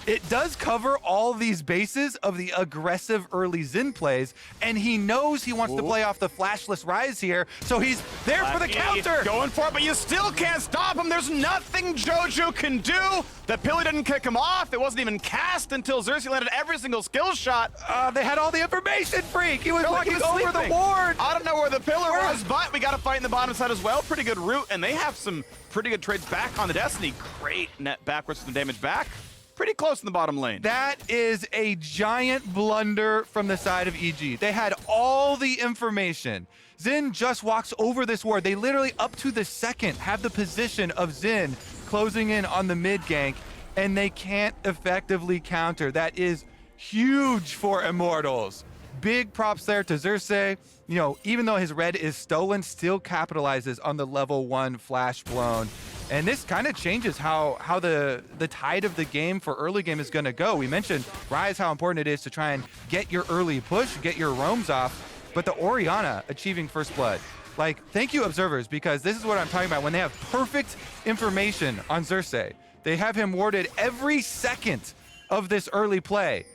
it does cover all these bases of the aggressive early Xin plays, and he knows he wants to play off the flashless Ryze here, so he's there for the counter. He's going for it, but you still can't stop him. There's nothing Jojo can do. The Pilly didn't kick him off. It wasn't even cast until Xerxe landed every single skill shot. They had all the information, Phreak. He was walking over the ward. I don't know where the pillar was, but we got to fight in the bottom side as well. Pretty good route, and they have some pretty good trades back on the Destiny. Great net backwards, some damage back. Pretty close in the bottom lane. That is a giant blunder from the side of EG. They had all the information. Xin just walks over this ward. They literally, up to the second, have the position of Xin closing in on the mid gank, and they can't effectively counter. That is huge for Immortals. Big props there to Xerxe. Even though his red is stolen, still capitalizes on the level 1 flash blown. And this kind of changes how the tide of the game for early game is going to go. We mentioned Ryze, how important it is to try and get your early push, get your roams off. But the Orianna achieving first blood. Thank you, observers, because this is what I'm talking about. When they have perfect information on Xerxe, they have him warded every second of this early play,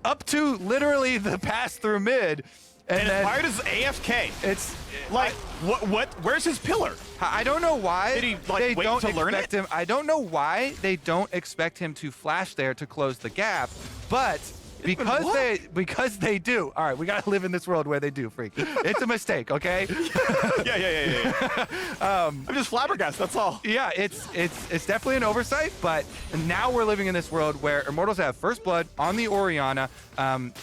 up to literally the pass through mid. And Inspired is AFK. It's like, what? Where's his pillar? I don't know why Did he they wait don't to learn expect it? him. I don't know why they don't expect him to flash there to close the gap, but because they do. All right, we gotta live in this world where they do, Phreak. It's a mistake, okay? Yeah. I'm just flabbergasted, that's all. Yeah, it's definitely an oversight, but now we're living in this world where Immortals have first blood on the Orianna.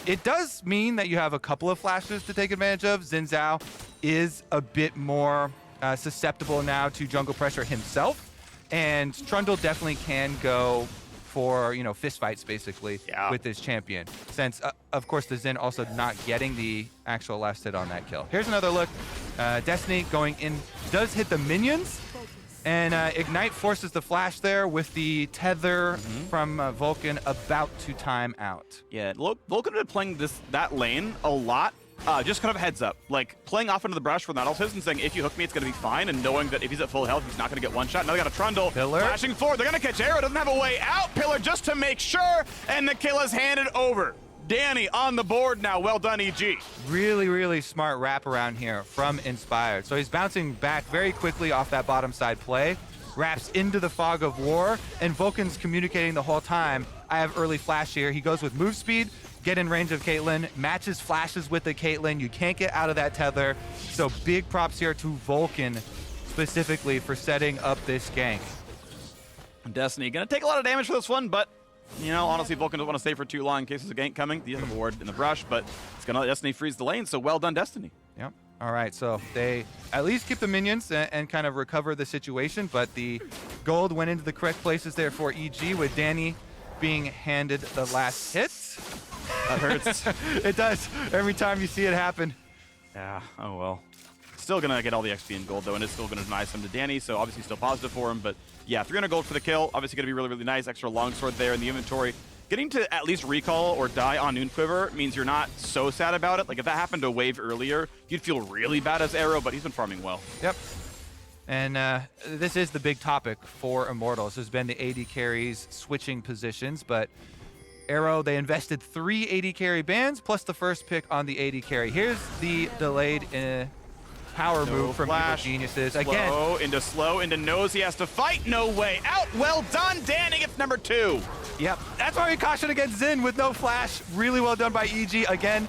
It does mean that you have a couple of flashes to take advantage of. Zhao is a bit more susceptible now to jungle pressure himself, and Trundle definitely can go for fist fights basically with this champion, since of course the Xin also not getting the actual last hit on that kill. Here's another look. Destiny going in, does hit the minions, and Ignite forces the flash there with the tether from Vulcan about to time out. Yeah, Vulcan had been playing that lane a lot. Just kind of a heads up, playing off into the brush for Nautilus and saying, if you hook me, it's going to be fine, and knowing that if he's at full health, he's not going to get one shot. Now they got a Trundle flashing forward. They're going to catch Arrow. Doesn't have a way out. Pillar just to make sure, and the kill is handed over. Danny on the board now. Well done, EG. Really, really smart wraparound here from Inspired. So he's bouncing back very quickly off that bottom side play, wraps into the fog of war, and Vulcan's communicating the whole time. I have early flash here. He goes with move speed, get in range of Caitlyn, matches flashes with the Caitlyn. You can't get out of that tether. So big props here to Vulcan specifically for setting up this gank. Destiny gonna take a lot of damage for this one, but honestly, Vulcan doesn't want to stay for too long in case there's a gank coming. The end ward in the brush, but it's gonna let Destiny freeze the lane. So well done, Destiny. Yep. All right, so they at least keep the minions and kind of recover the situation, but the gold went into the correct places there for EG, with Danny being handed the last hit. That hurts. It does every time you see it happen. Yeah, oh well. still going to get all the XP and gold, though, and it's still going to deny some to Danny, so obviously still positive for him. But yeah, 300 gold for the kill. Obviously going to be really, really nice. Extra longsword there in the inventory. Getting to at least recall or die on Noon Quiver means you're not so sad about it. Like, if that happened to Wave earlier, you'd feel really bad as Arrow, but he's been farming well. Yep. And this is the big topic for Immortals, has been the AD carries switching positions, but Arrow, they invested 3 AD carry bans plus the first pick on the AD carry. Here's the delayed power move from Evil Geniuses. Again, slow, into nose. He has to fight. No way out. Well done, Danny. It's number 2. Yep. That's why we cautioned against Xin with no flash. Really well done by EG. Again,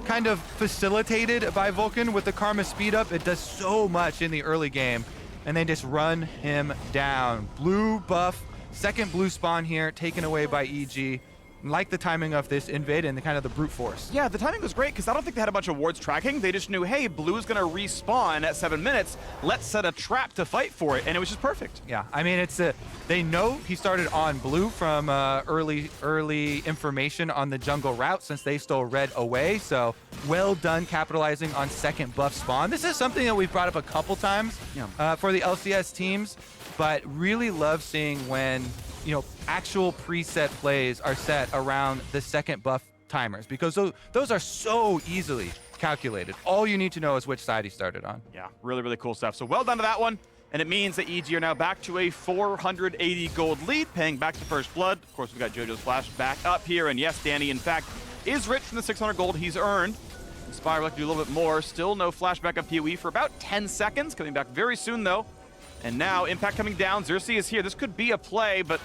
kind of facilitated by Vulcan with the Karma speed up. It does so much in the early game. And they just run him down. Blue buff. Second blue spawn here, taken away by EG. Like the timing of this invade and the kind of the brute force. Yeah, the timing was great because I don't think they had a bunch of wards tracking. They just knew, hey, blue's going to respawn at 7 minutes. Let's set a trap to fight for it, and it was just perfect. Yeah, I mean, it's they know he started on blue from early information on the jungle route since they stole red away. So well done capitalizing on second buff spawn. This is something that we've brought up a couple times for the LCS teams, but really love seeing when actual preset plays are set around the second buff timers, because those are so easily calculated. All you need to know is which side he started on. Yeah, really, really cool stuff. So well done to that one. And it means that EG are now back to a 480 gold lead, paying back to first blood. Of course, we've got JoJo's flash back up here. And yes, Danny, in fact, is rich from the 600 gold he's earned. Inspire would like to do a little bit more. Still no flashback of PoE for about 10 seconds. Coming back very soon, though. And now, Impact coming down. Xerxe is here. This could be a play, but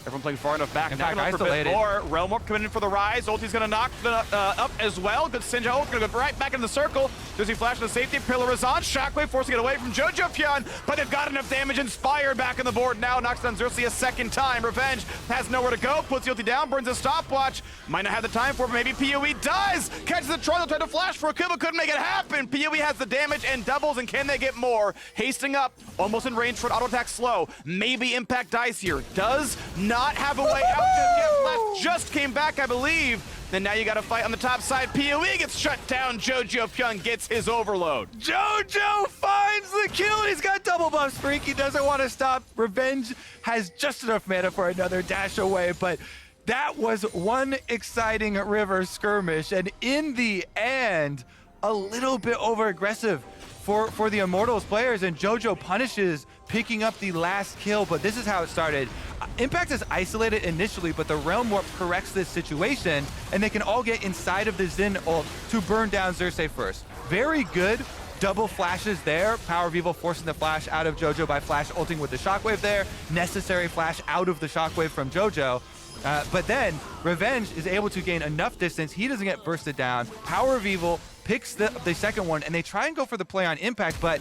everyone playing far enough back. Now going for a bit more. Realm Warp coming in for the Ryze. Ulti's going to knock up as well. Good Zhao going to go right back into the circle. Xerxe flash to safety. Pillar is on. Shockwave forcing it away from jojopyun, but they've got enough damage. Inspire back on the board now. Knocks down Xerxe a second time. Revenge has nowhere to go. Puts the ulti down. Burns a stopwatch. Might not have the time for it, but maybe PoE does. Catches the Trundle. Tried to flash for a kill, but couldn't make it happen. PoE has the damage and doubles, and can they get more? Hasting up. Almost in range for an auto attack slow. Maybe Impact dies here. Does not have a way out just yet. Left just came back, I believe. And now you got to fight on the top side. PoE gets shut down. jojopyun gets his overload. Jojo finds the kill. He's got double buffs. Phreak, he doesn't want to stop. Revenge has just enough mana for another dash away, but that was one exciting river skirmish. And in the end, a little bit over aggressive for the Immortals players, and Jojo punishes picking up the last kill, but this is how it started. Impact is isolated initially, but the Realm Warp corrects this situation, and they can all get inside of the Xin ult to burn down Xerxe first. Very good double flashes there. PowerOfEvil forcing the flash out of Jojo by flash ulting with the Shockwave there. Necessary flash out of the Shockwave from Jojo. But then Revenge is able to gain enough distance. He doesn't get bursted down. PowerOfEvil picks the second one, and they try and go for the play on Impact, but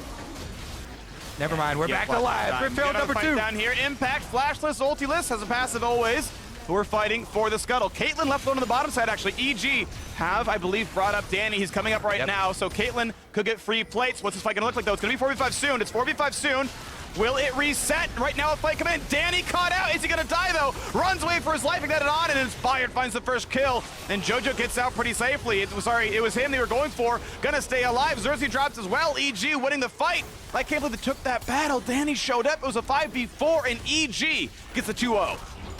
never mind. We're back alive. Rift Herald number 2. Down here. Impact, flashless, ultiless, has a passive always. We're fighting for the scuttle. Caitlyn left alone on the bottom side, actually. EG have, I believe, brought up Danny. He's coming up right now, so Caitlyn could get free plates. What's this fight going to look like, though? It's going to be 4v5 soon. It's 4v5 soon. Will it reset? Right now, a fight come in. Danny caught out. Is he going to die, though? Runs away for his life, ignited on, and Inspired finds the first kill. And Jojo gets out pretty safely. It was him they were going for. Gonna stay alive. Xerxe drops as well. EG winning the fight. I can't believe they took that battle. Danny showed up. It was a 5v4, and EG gets the 2-0.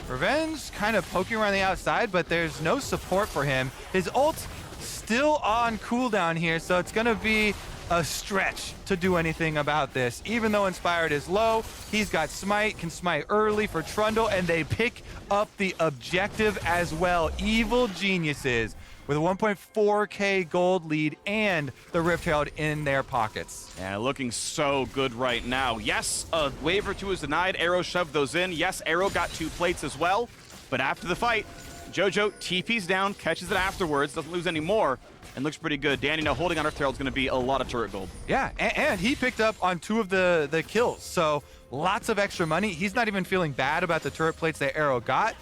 Revenge kind of poking around the outside, but there's no support for him. His ult still on cooldown here, so it's gonna be a stretch to do anything about this. Even though Inspired is low, he's got Smite, can Smite early for Trundle, and they pick up the objective as well. Evil Geniuses with a 1.4k gold lead and the Rift Herald in their pockets. Yeah, looking so good right now. Yes, a wave or two is denied. Arrow shoved those in. Yes, Arrow got 2 plates as well. But after the fight, Jojo TP's down, catches it afterwards, doesn't lose any more, and looks pretty good. Danny now holding on Rift Herald is going to be a lot of turret gold. Yeah, and he picked up on 2 of the kills, so lots of extra money. He's not even feeling bad about the turret plates that Arrow got.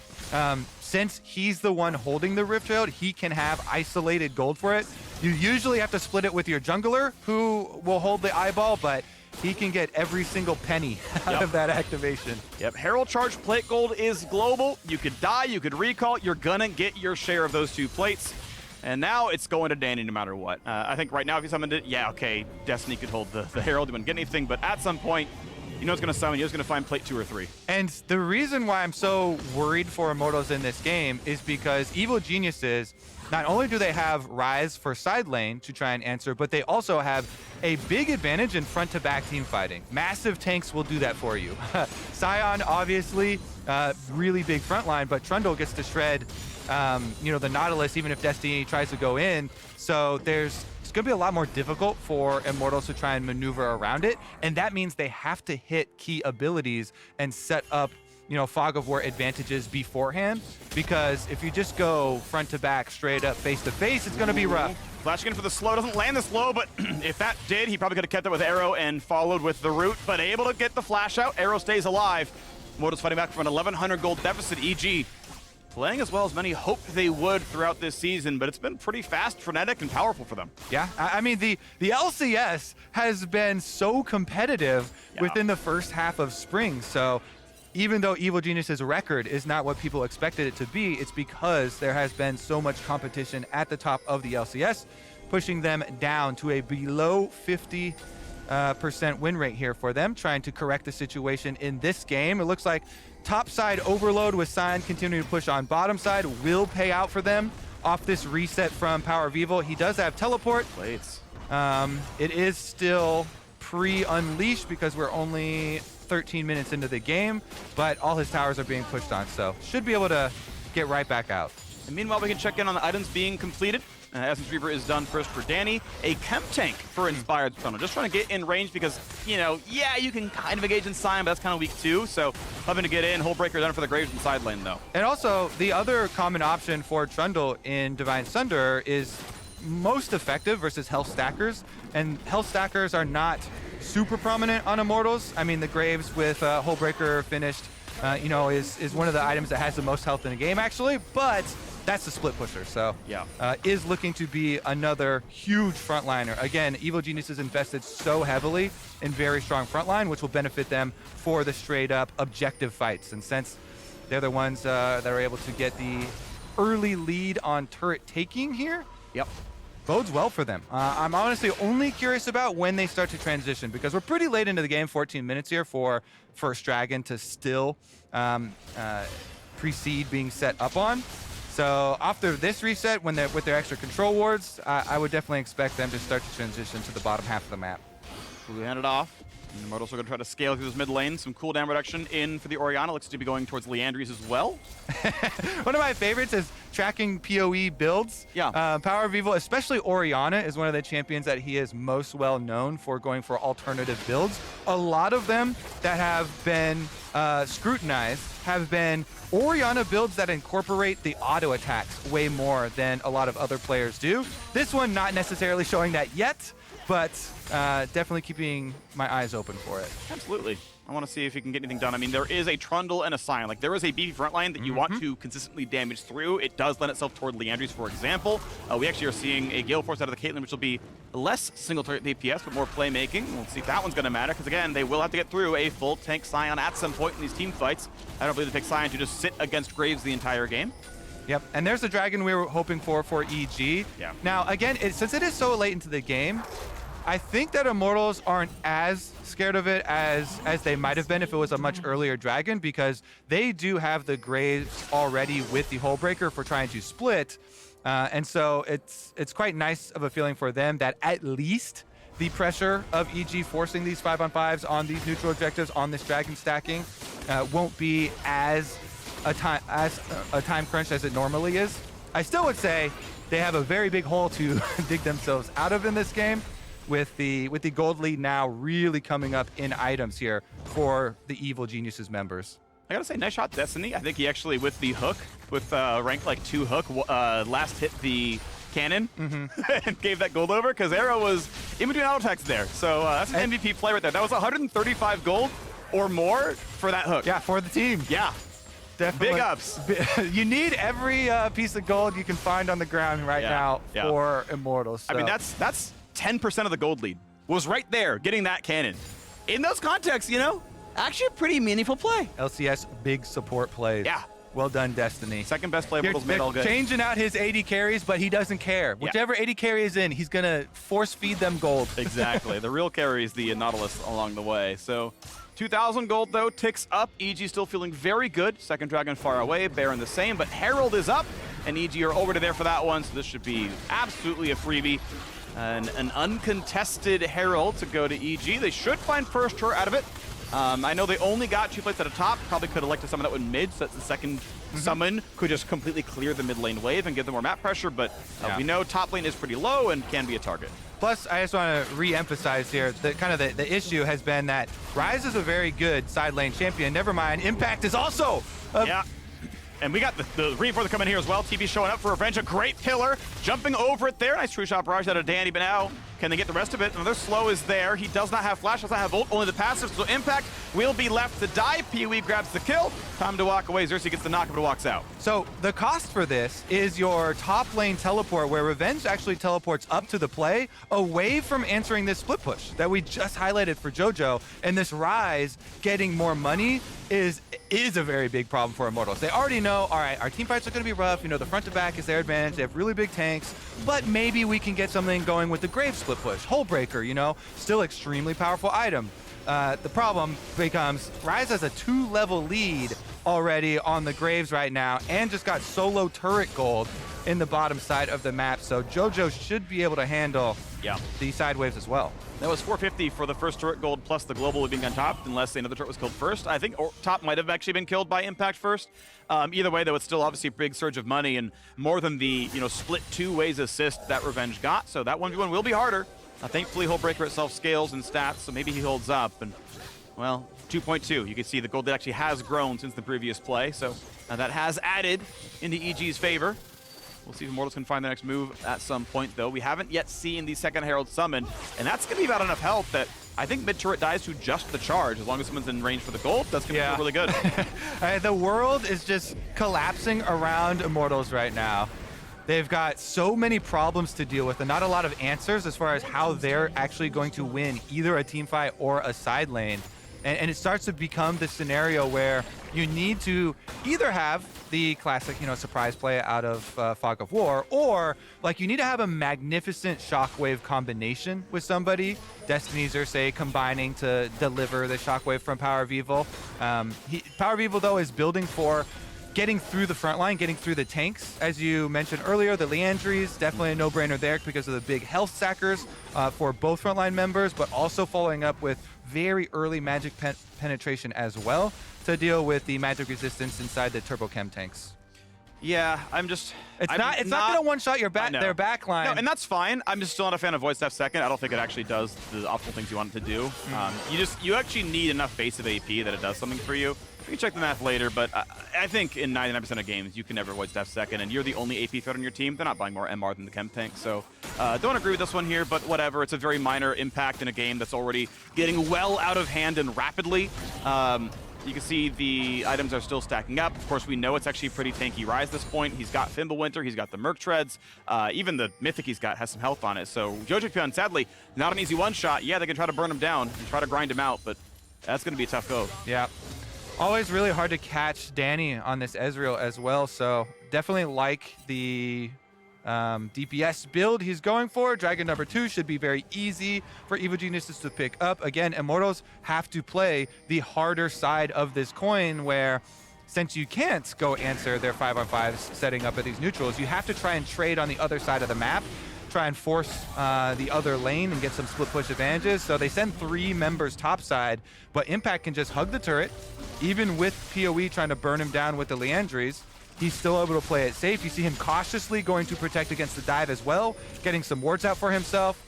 Since he's the one holding the Rift Herald, he can have isolated gold for it. You usually have to split it with your jungler, who will hold the eyeball, but he can get every single penny out of that activation. Yep, Herald Charge plate gold is global. You could die, you could recall, you're gonna get your share of those 2 plates. And now it's going to Danny no matter what. I think right now if he summoned it, yeah, okay, Destiny could hold the Herald. He wouldn't get anything, but at some point, you know it's going to summon, you're just going to find plate 2 or 3. And the reason why I'm so worried for Immortals in this game is because Evil Geniuses, not only do they have Ryze for side lane to try and answer, but they also have a big advantage in front-to-back team fighting. Massive tanks will do that for you. Sion, obviously, really big front line, but Trundle gets to shred the Nautilus even if Destiny tries to go in. So it's going to be a lot more difficult for Immortals to try and maneuver around it. And that means they have to hit key abilities and set up fog of war advantages beforehand, because if you just go front to back, straight up, face to face, it's going to be rough. Flashing in for the slow, doesn't land the slow, but if that did, he probably could have kept it with Arrow and followed with the root, but able to get the flash out. Arrow stays alive. Immortals fighting back from an 1,100 gold deficit. EG playing as well as many hoped they would throughout this season, but it's been pretty fast, frenetic, and powerful for them. Yeah, I mean, the LCS has been so competitive within the first half of spring, so even though Evil Genius's record is not what people expected it to be, it's because there has been so much competition at the top of the LCS, pushing them down to a below 50% win rate here for them, trying to correct the situation in this game. It looks like top side overload with Sion continuing to push on bottom side will pay out for them off this reset from PowerOfEvil. He does have teleport. Plates. It is still pre-unleashed because we're only 13 minutes into the game, but all his towers are being pushed on, so should be able to get right back out. And meanwhile, we can check in on the items being completed. Essence Reaver is done first for Danny. A Chem Tank for Inspired Trundle. Just trying to get in range because, yeah, you can kind of engage in Sion, but that's kind of weak too. So hoping to get in. Hullbreaker done for the Graves in side lane though. And also, the other common option for Trundle in Divine Sunder is most effective versus Health Stackers. And Health Stackers are not super prominent on Immortals. I mean, the Graves with Hullbreaker finished, is one of the items that has the most health in the game actually, but that's the split pusher, so yeah, is looking to be another huge frontliner. Again, Evil Genius has invested so heavily in very strong frontline, which will benefit them for the straight up objective fights. And since they're the ones that are able to get the early lead on turret taking here, bodes well for them. I'm honestly only curious about when they start to transition, because we're pretty late into the game, 14 minutes here for First Dragon to still precede being set up on. So after this reset, when they're with their extra control wards, I would definitely expect them to start to transition to the bottom half of the map. We hand it off. And Immortals are going to try to scale through this mid lane. Some cooldown reduction in for the Orianna. Looks to be going towards Leandries as well. One of my favorites is tracking PoE builds. Yeah. PowerOfEvil, especially Orianna, is one of the champions that he is most well known for going for alternative builds. A lot of them that have been scrutinized have been Orianna builds that incorporate the auto attacks way more than a lot of other players do. This one not necessarily showing that yet, but definitely keeping my eyes open for it. Absolutely. I want to see if he can get anything done. I mean, there is a Trundle and a Sion. Like, there is a beefy front line that you want to consistently damage through. It does lend itself toward Leandries, for example. We actually are seeing a Gale Force out of the Caitlyn, which will be less single target DPS, but more playmaking. We'll see if that one's going to matter, because again, they will have to get through a full tank Sion at some point in these team fights. I don't believe they pick Sion to just sit against Graves the entire game. Yep, and there's the dragon we were hoping for EG. Yeah. Now, again, since it is so late into the game, I think that Immortals aren't as scared of it as they might have been if it was a much earlier dragon, because they do have the Graves already with the Hullbreaker for trying to split. And so it's quite nice of a feeling for them that at least the pressure of EG forcing these 5-on-5s on these neutral objectives on this dragon stacking won't be as a time crunch as it normally is. I still would say they have a very big hole to dig themselves out of in this game, with the gold lead now really coming up in items here for the Evil Geniuses members. I gotta say, nice shot, Destiny. I think he actually, with the hook, with rank like 2 hook, last hit the cannon and gave that gold over, because Arrow was in between auto attacks there. So that's an MVP play right there. That was 135 gold or more for that hook. Yeah, for the team. Yeah. Definitely. Big ups. You need every piece of gold you can find on the ground right now for Immortals. So. I mean, that's 10% of the gold lead was right there, getting that cannon. In those contexts, actually a pretty meaningful play. LCS big support plays. Yeah. Well done, Destiny. Second best play Immortals made all They're good. changing out his AD carries, but he doesn't care. Whichever AD carry is in, he's going to force feed them gold. Exactly. The real carry is the Nautilus along the way. So 2,000 gold, though, ticks up. EG still feeling very good. Second Dragon far away. Baron the same, but Herald is up, and EG are already there for that one, so this should be absolutely a freebie. An uncontested Herald to go to EG. They should find first turret out of it. I know they only got 2 plates at the top. Probably could have liked to summon that one mid, so that the second summon could just completely clear the mid lane wave and give them more map pressure, but we know top lane is pretty low and can be a target. Plus, I just want to re-emphasize here that the issue has been that Ryze is a very good side lane champion. Never mind, Impact is also yeah. And we got the reinforcer coming here as well. TB showing up for Revenge, a great pillar. Jumping over it there. Nice true shot barrage out of Danny, but now can they get the rest of it? Another slow is there. He does not have flash, does not have ult, only the passive, so Impact will be left to die. PoE grabs the kill. Time to walk away. Xerxe gets the knock, but walks out. So the cost for this is your top lane teleport, where Revenge actually teleports up to the play, away from answering this split push that we just highlighted for JoJo. And this Ryze getting more money is a very big problem for Immortals. They already know, all right, our team fights are going to be rough. You know, the front to back is their advantage. They have really big tanks, but maybe we can get something going with the Grave split push. Hullbreaker, you know, still extremely powerful item. The problem becomes Ryze has a 2-level lead already on the Graves right now and just got solo turret gold in the bottom side of the map. So JoJo should be able to handle the side waves as well. That was 450 for the first turret gold plus the global being untopped, unless another turret was killed first. I think top might have actually been killed by Impact first. Either way, though, it's still obviously a big surge of money and more than the split 2 ways assist that Revenge got. So that 1v1 will be harder. Thankfully, Hullbreaker itself scales in stats, so maybe he holds up. And well, 2.2. You can see the gold that actually has grown since the previous play, so that has added into EG's favor. We'll see if Immortals can find the next move at some point, though. We haven't yet seen the second Herald summon, and that's going to be about enough health that I think mid-turret dies to just the charge. As long as someone's in range for the gold, that's going to feel really good. The world is just collapsing around Immortals right now. They've got so many problems to deal with and not a lot of answers as far as how they're actually going to win either a team fight or a side lane. And it starts to become the scenario where you need to either have the classic, surprise play out of Fog of War, or like you need to have a magnificent shockwave combination with somebody. Destiny Xerxe combining to deliver the shockwave from PowerOfEvil. PowerOfEvil, though, is building for getting through the front line, getting through the tanks. As you mentioned earlier, the Liandry's definitely a no-brainer there because of the big health stackers for both frontline members, but also following up with very early magic penetration as well to deal with the magic resistance inside the turbo chem tanks. Yeah, it's not going to one-shot their back line. No, and that's fine. I'm just still not a fan of Void Step second. I don't think it actually does the optimal things you want it to do. You actually need enough base of AP that it does something for you. We can check the math later, but I think in 99% of games, you can never Void Staff second, and you're the only AP threat on your team. They're not buying more MR than the chem tank, so don't agree with this one here, but whatever. It's a very minor impact in a game that's already getting well out of hand and rapidly. You can see the items are still stacking up. Of course, we know it's actually a pretty tanky Ryze at this point. He's got Fimbulwinter, he's got the Merc Treads. Even the Mythic he's got has some health on it. So jojopyun, sadly, not an easy one-shot. Yeah, they can try to burn him down and try to grind him out, but that's going to be a tough go. Yeah. Always really hard to catch Danny on this Ezreal as well, so definitely like the DPS build he's going for. Dragon number 2 should be very easy for Evil Geniuses to pick up. Again, Immortals have to play the harder side of this coin where since you can't go answer their 5-on-5s setting up at these neutrals, you have to try and trade on the other side of the map, try and force the other lane and get some split push advantages. So they send 3 members topside, but Impact can just hug the turret. Even with PoE trying to burn him down with the Liandry's, he's still able to play it safe. You see him cautiously going to protect against the dive as well, getting some wards out for himself,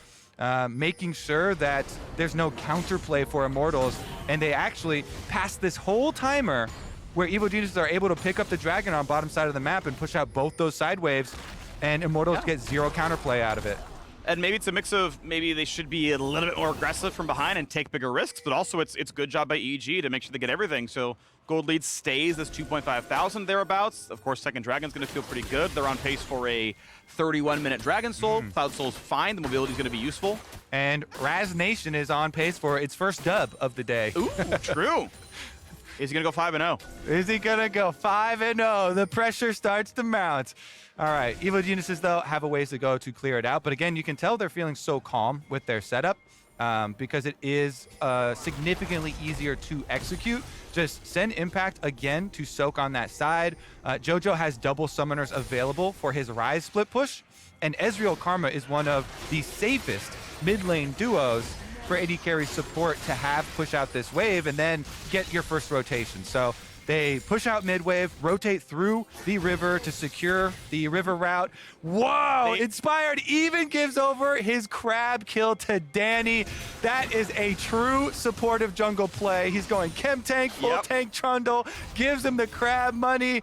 making sure that there's no counterplay for Immortals. And they actually pass this whole timer where Evil Geniuses are able to pick up the Dragon on bottom side of the map and push out both those side waves, and Immortals get 0 counterplay out of it. And maybe it's a mix of maybe they should be a little bit more aggressive from behind and take bigger risks, but also it's a good job by EG to make sure they get everything. So gold lead stays this 2.5 thousand thereabouts. Of course, second Dragon's going to feel pretty good. They're on pace for a 31-minute Dragon Soul. Cloud Soul's fine. The mobility is going to be useful. And Raz Nation is on pace for its first dub of the day. Ooh, true. Is he going to go 5-0? Is he going to go 5-0? The pressure starts to mount. All right, Evil Geniuses, though, have a ways to go to clear it out. But again, you can tell they're feeling so calm with their setup because it is significantly easier to execute. Just send Impact again to soak on that side. Jojo has double summoners available for his Ryze split push. And Ezreal Karma is one of the safest mid lane duos for AD carry support to have push out this wave and then get your first rotation. So they push out mid wave, rotate through the river to secure the river route. Whoa! Inspired even gives over his crab kill to Danny. That is a true supportive jungle play. He's going chem tank, full tank Trundle, gives him the crab money.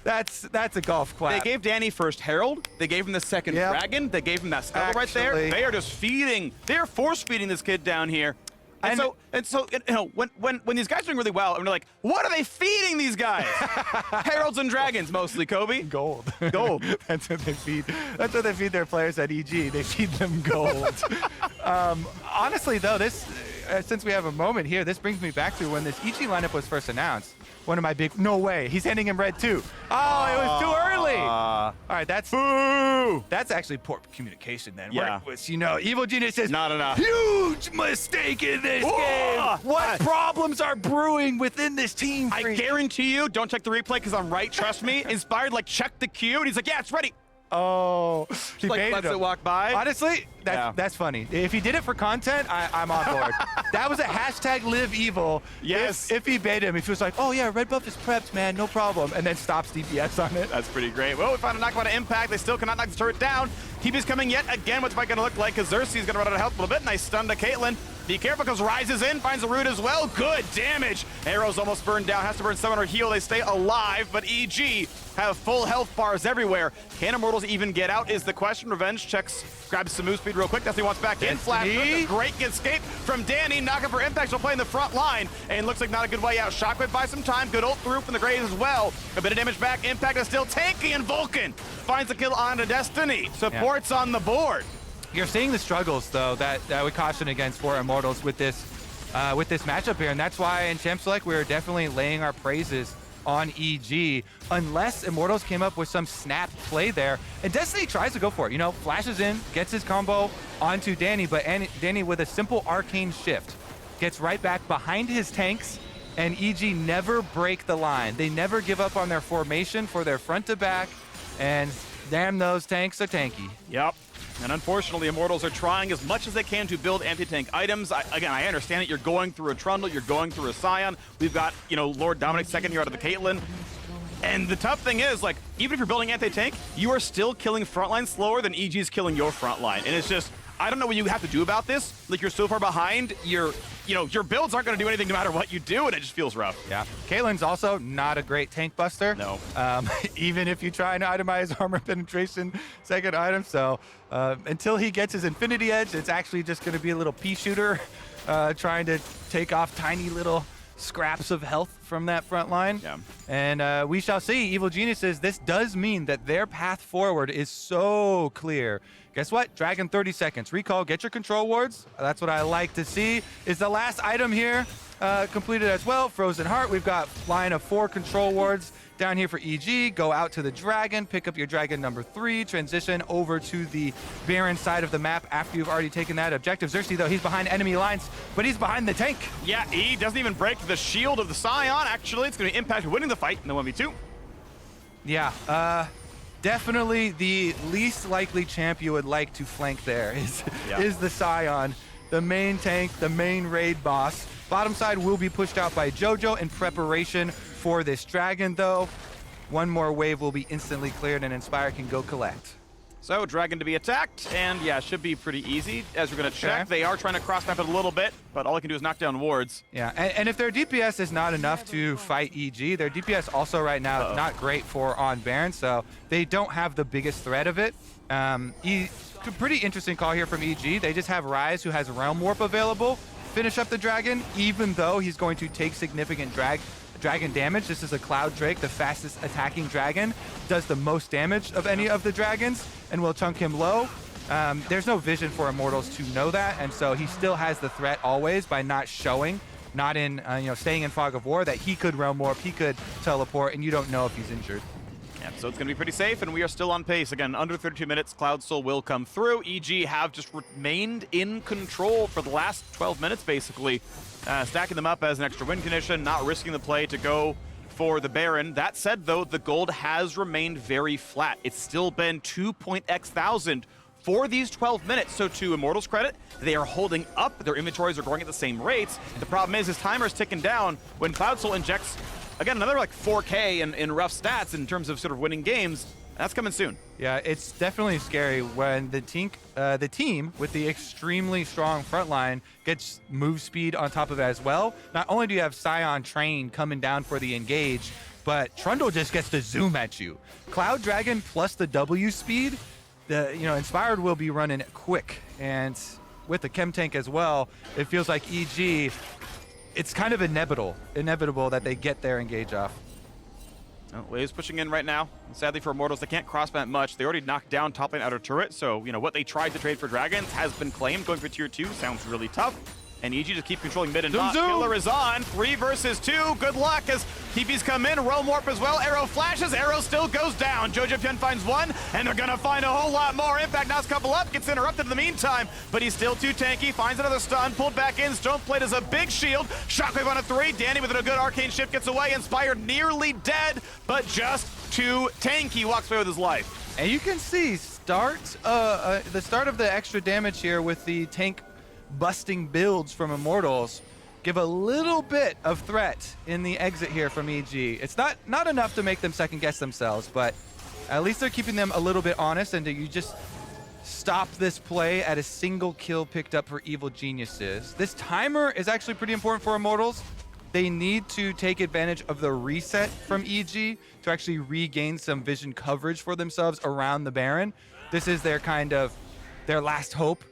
That's a golf clap. They gave Danny first Herald. They gave him the second Dragon. They gave him that Scuttle right there. They are just feeding. They're force feeding this kid down here. And so you know, when these guys are doing really well, and they're like, what are they feeding these guys? Heralds and Dragons mostly, Kobe. Gold. Gold. That's what they feed. That's what they feed their players at EG. They feed them gold. Honestly, though, this since we have a moment here, this brings me back to when this EG lineup was first announced. One of my big, no way, he's handing him red too. Oh, it was too early. All right, that's actually poor communication then. Yeah. You know, Evil Genius says, not enough. Huge mistake in this game. What problems are brewing within this team? I guarantee you, don't check the replay because I'm right, trust me. Inspired, like, check the queue, and he's like, yeah, it's ready. Oh, he like lets it walk by. Honestly, that's funny. If he did it for content, I'm on board. That was a hashtag live evil. Yes. If he baited him, if he was like, oh yeah, red buff is prepped, man, no problem, and then stops DPS on it. That's pretty great. Well, we found a knockback to Impact. They still cannot knock the turret down. TP's coming yet again. What's it going to look like? Because Xerxe is going to run out of health a little bit. Nice stun to Caitlyn. Be careful because Ryze is in, finds a root as well. Good damage. Arrow's almost burned down. Has to burn summoner heal. They stay alive, but EG have full health bars everywhere. Can Immortals even get out is the question. Revenge checks, grabs some move speed real quick. Definitely wants back in. Flash. Great escape from Danny. Knocking for Impact. She'll play in the front line. And looks like not a good way out. Shockwave buys some time. Good ult through from the Graves as well. A bit of damage back. Impact is still tanky, and Vulcan finds the kill on to Destiny. Supports on the board. You're seeing the struggles, though, that we caution against for Immortals with this matchup here, and that's why in Champ Select we're definitely laying our praises on EG, unless Immortals came up with some snap play there. And Destiny tries to go for it, you know, flashes in, gets his combo onto Danny, but Danny with a simple arcane shift gets right back behind his tanks, and EG never break the line. They never give up on their formation for their front to back, and damn, those tanks are tanky. Yep. And unfortunately, Immortals are trying as much as they can to build anti-tank items. Again, I understand it. You're going through a Trundle. You're going through a Sion. We've got, you know, Lord Dominic second year out of the Caitlyn. And the tough thing is, like, even if you're building anti-tank, you are still killing frontline slower than EG's killing your frontline. And it's just, I don't know what you have to do about this. Like, you're so far behind, your builds aren't going to do anything no matter what you do, and it just feels rough. Yeah. Caitlyn's also not a great tank buster. No. Even if you try and itemize armor penetration second item. So until he gets his Infinity Edge, it's actually just going to be a little pea shooter trying to take off tiny little scraps of health from that front line. Yeah. And we shall see. Evil Geniuses, this does mean that their path forward is so clear. Guess what? Dragon 30 seconds. Recall, get your control wards. That's what I like to see. Is the last item here completed as well. Frozen Heart. We've got line of 4 control wards down here for EG. Go out to the Dragon. Pick up your Dragon number 3. Transition over to the Baron side of the map after you've already taken that objective. Xerxe, though, he's behind enemy lines, but he's behind the tank. Yeah, he doesn't even break the shield of the Sion. Actually, it's going to Impact winning the fight in the 1v2. Yeah. Definitely the least likely champ you would like to flank there is the Sion, the main tank, the main raid boss. Bottom side will be pushed out by Jojo in preparation for this Dragon, though. One more wave will be instantly cleared and Inspire can go collect. So, Dragon to be attacked, and yeah, should be pretty easy. As we're going to check, they are trying to cross-map it a little bit, but all they can do is knock down wards. Yeah, and if their DPS is not enough to fight EG, their DPS also right now is not great for on Baron, so they don't have the biggest threat of it. Pretty interesting call here from EG. They just have Ryze, who has Realm Warp available, finish up the Dragon, even though he's going to take significant dragon damage. This is a Cloud Drake, the fastest attacking dragon, does the most damage of any of the dragons, and will chunk him low. There's no vision for Immortals to know that, and so he still has the threat always by not showing not in, staying in fog of war, that he could realm warp, he could teleport, and you don't know if he's injured. Yeah, so it's going to be pretty safe, and we are still on pace. Again, under 32 minutes, Cloud Soul will come through. EG have just remained in control for the last 12 minutes, basically. Stacking them up as an extra win condition, not risking the play to go for the Baron. That said, though, the gold has remained very flat. It's still been 2,000 for these 12 minutes. So to Immortals' credit, they are holding up. Their inventories are growing at the same rates. The problem is his timer is ticking down when Cloud Soul injects, again, another like 4K in rough stats in terms of sort of winning games. That's coming soon. Yeah, it's definitely scary when the team with the extremely strong front line gets move speed on top of it as well. Not only do you have Sion train coming down for the engage, but Trundle just gets to zoom at you. Cloud Dragon plus the W speed, Inspired will be running quick, and with the chem tank as well, it feels like EG, it's kind of inevitable that they get their engage off. Waves pushing in right now. Sadly for Immortals, they can't cross-plant much. They already knocked down top lane outer turret, so what they tried to trade for Dragons has been claimed. Going for tier 2 sounds really tough. And EG just keep controlling mid and top. Killer is on. 3 versus 2. Good luck as TPs come in. Realm Warp as well. Arrow flashes. Arrow still goes down. jojopyun finds one, and they're going to find a whole lot more. Impact knocks a couple up. Gets interrupted in the meantime, but he's still too tanky. Finds another stun. Pulled back in. Stoneplate is a big shield. Shockwave on a 3. Danny with a good arcane shift gets away. Inspired nearly dead, but just too tanky. Walks away with his life. And you can see the start of the extra damage here with the tank busting builds from Immortals give a little bit of threat in the exit here from EG. It's not enough to make them second guess themselves, but at least they're keeping them a little bit honest, and you just stop this play at a single kill picked up for Evil Geniuses. This timer is actually pretty important for Immortals. They need to take advantage of the reset from EG to actually regain some vision coverage for themselves around the Baron. This is their their last hope.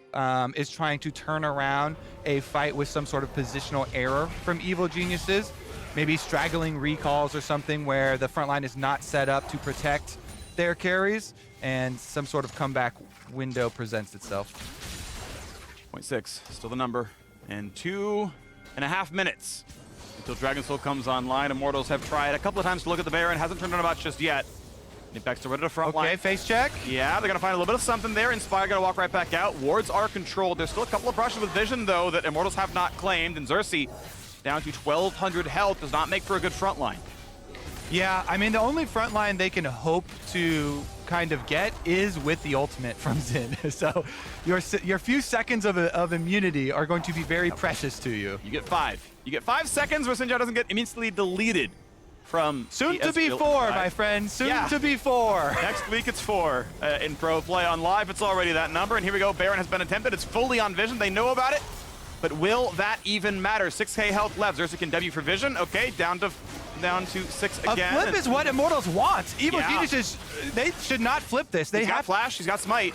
Is trying to turn around a fight with some sort of positional error from Evil Geniuses. Maybe straggling recalls or something where the front line is not set up to protect their carries, and some sort of comeback window presents itself. 0.6, still the number. And 2.5 minutes until Dragon Soul comes online. Immortals have tried a couple of times to look at the Baron. Hasn't turned on much just yet. Impact's right at the front line. Okay, face check. Yeah, they're going to find a little bit of something there. Inspire going to walk right back out. Wards are controlled. There's still a couple of brushes with vision, though, that Immortals have not claimed. And Xerxe, down to 1,200 health, does not make for a good front line. Yeah, I mean, the only front line they can hope to kind of get is with the ultimate from Xin. So your few seconds of immunity are going to be very precious to you. You get 5. You get 5 seconds where Xin Zhao doesn't get immediately deleted. From soon to be 4, my friend. Soon to be 4. Next week it's 4 in pro play. On live it's already that number, and here we go. Baron has been attempted. It's fully on vision. They know about it, but will that even matter? 6k health left. Xerxe can W for vision. Okay, down to 6 again. A flip is what Immortals want. Evil Geniuses, they should not flip this. They have flash. He's got smite.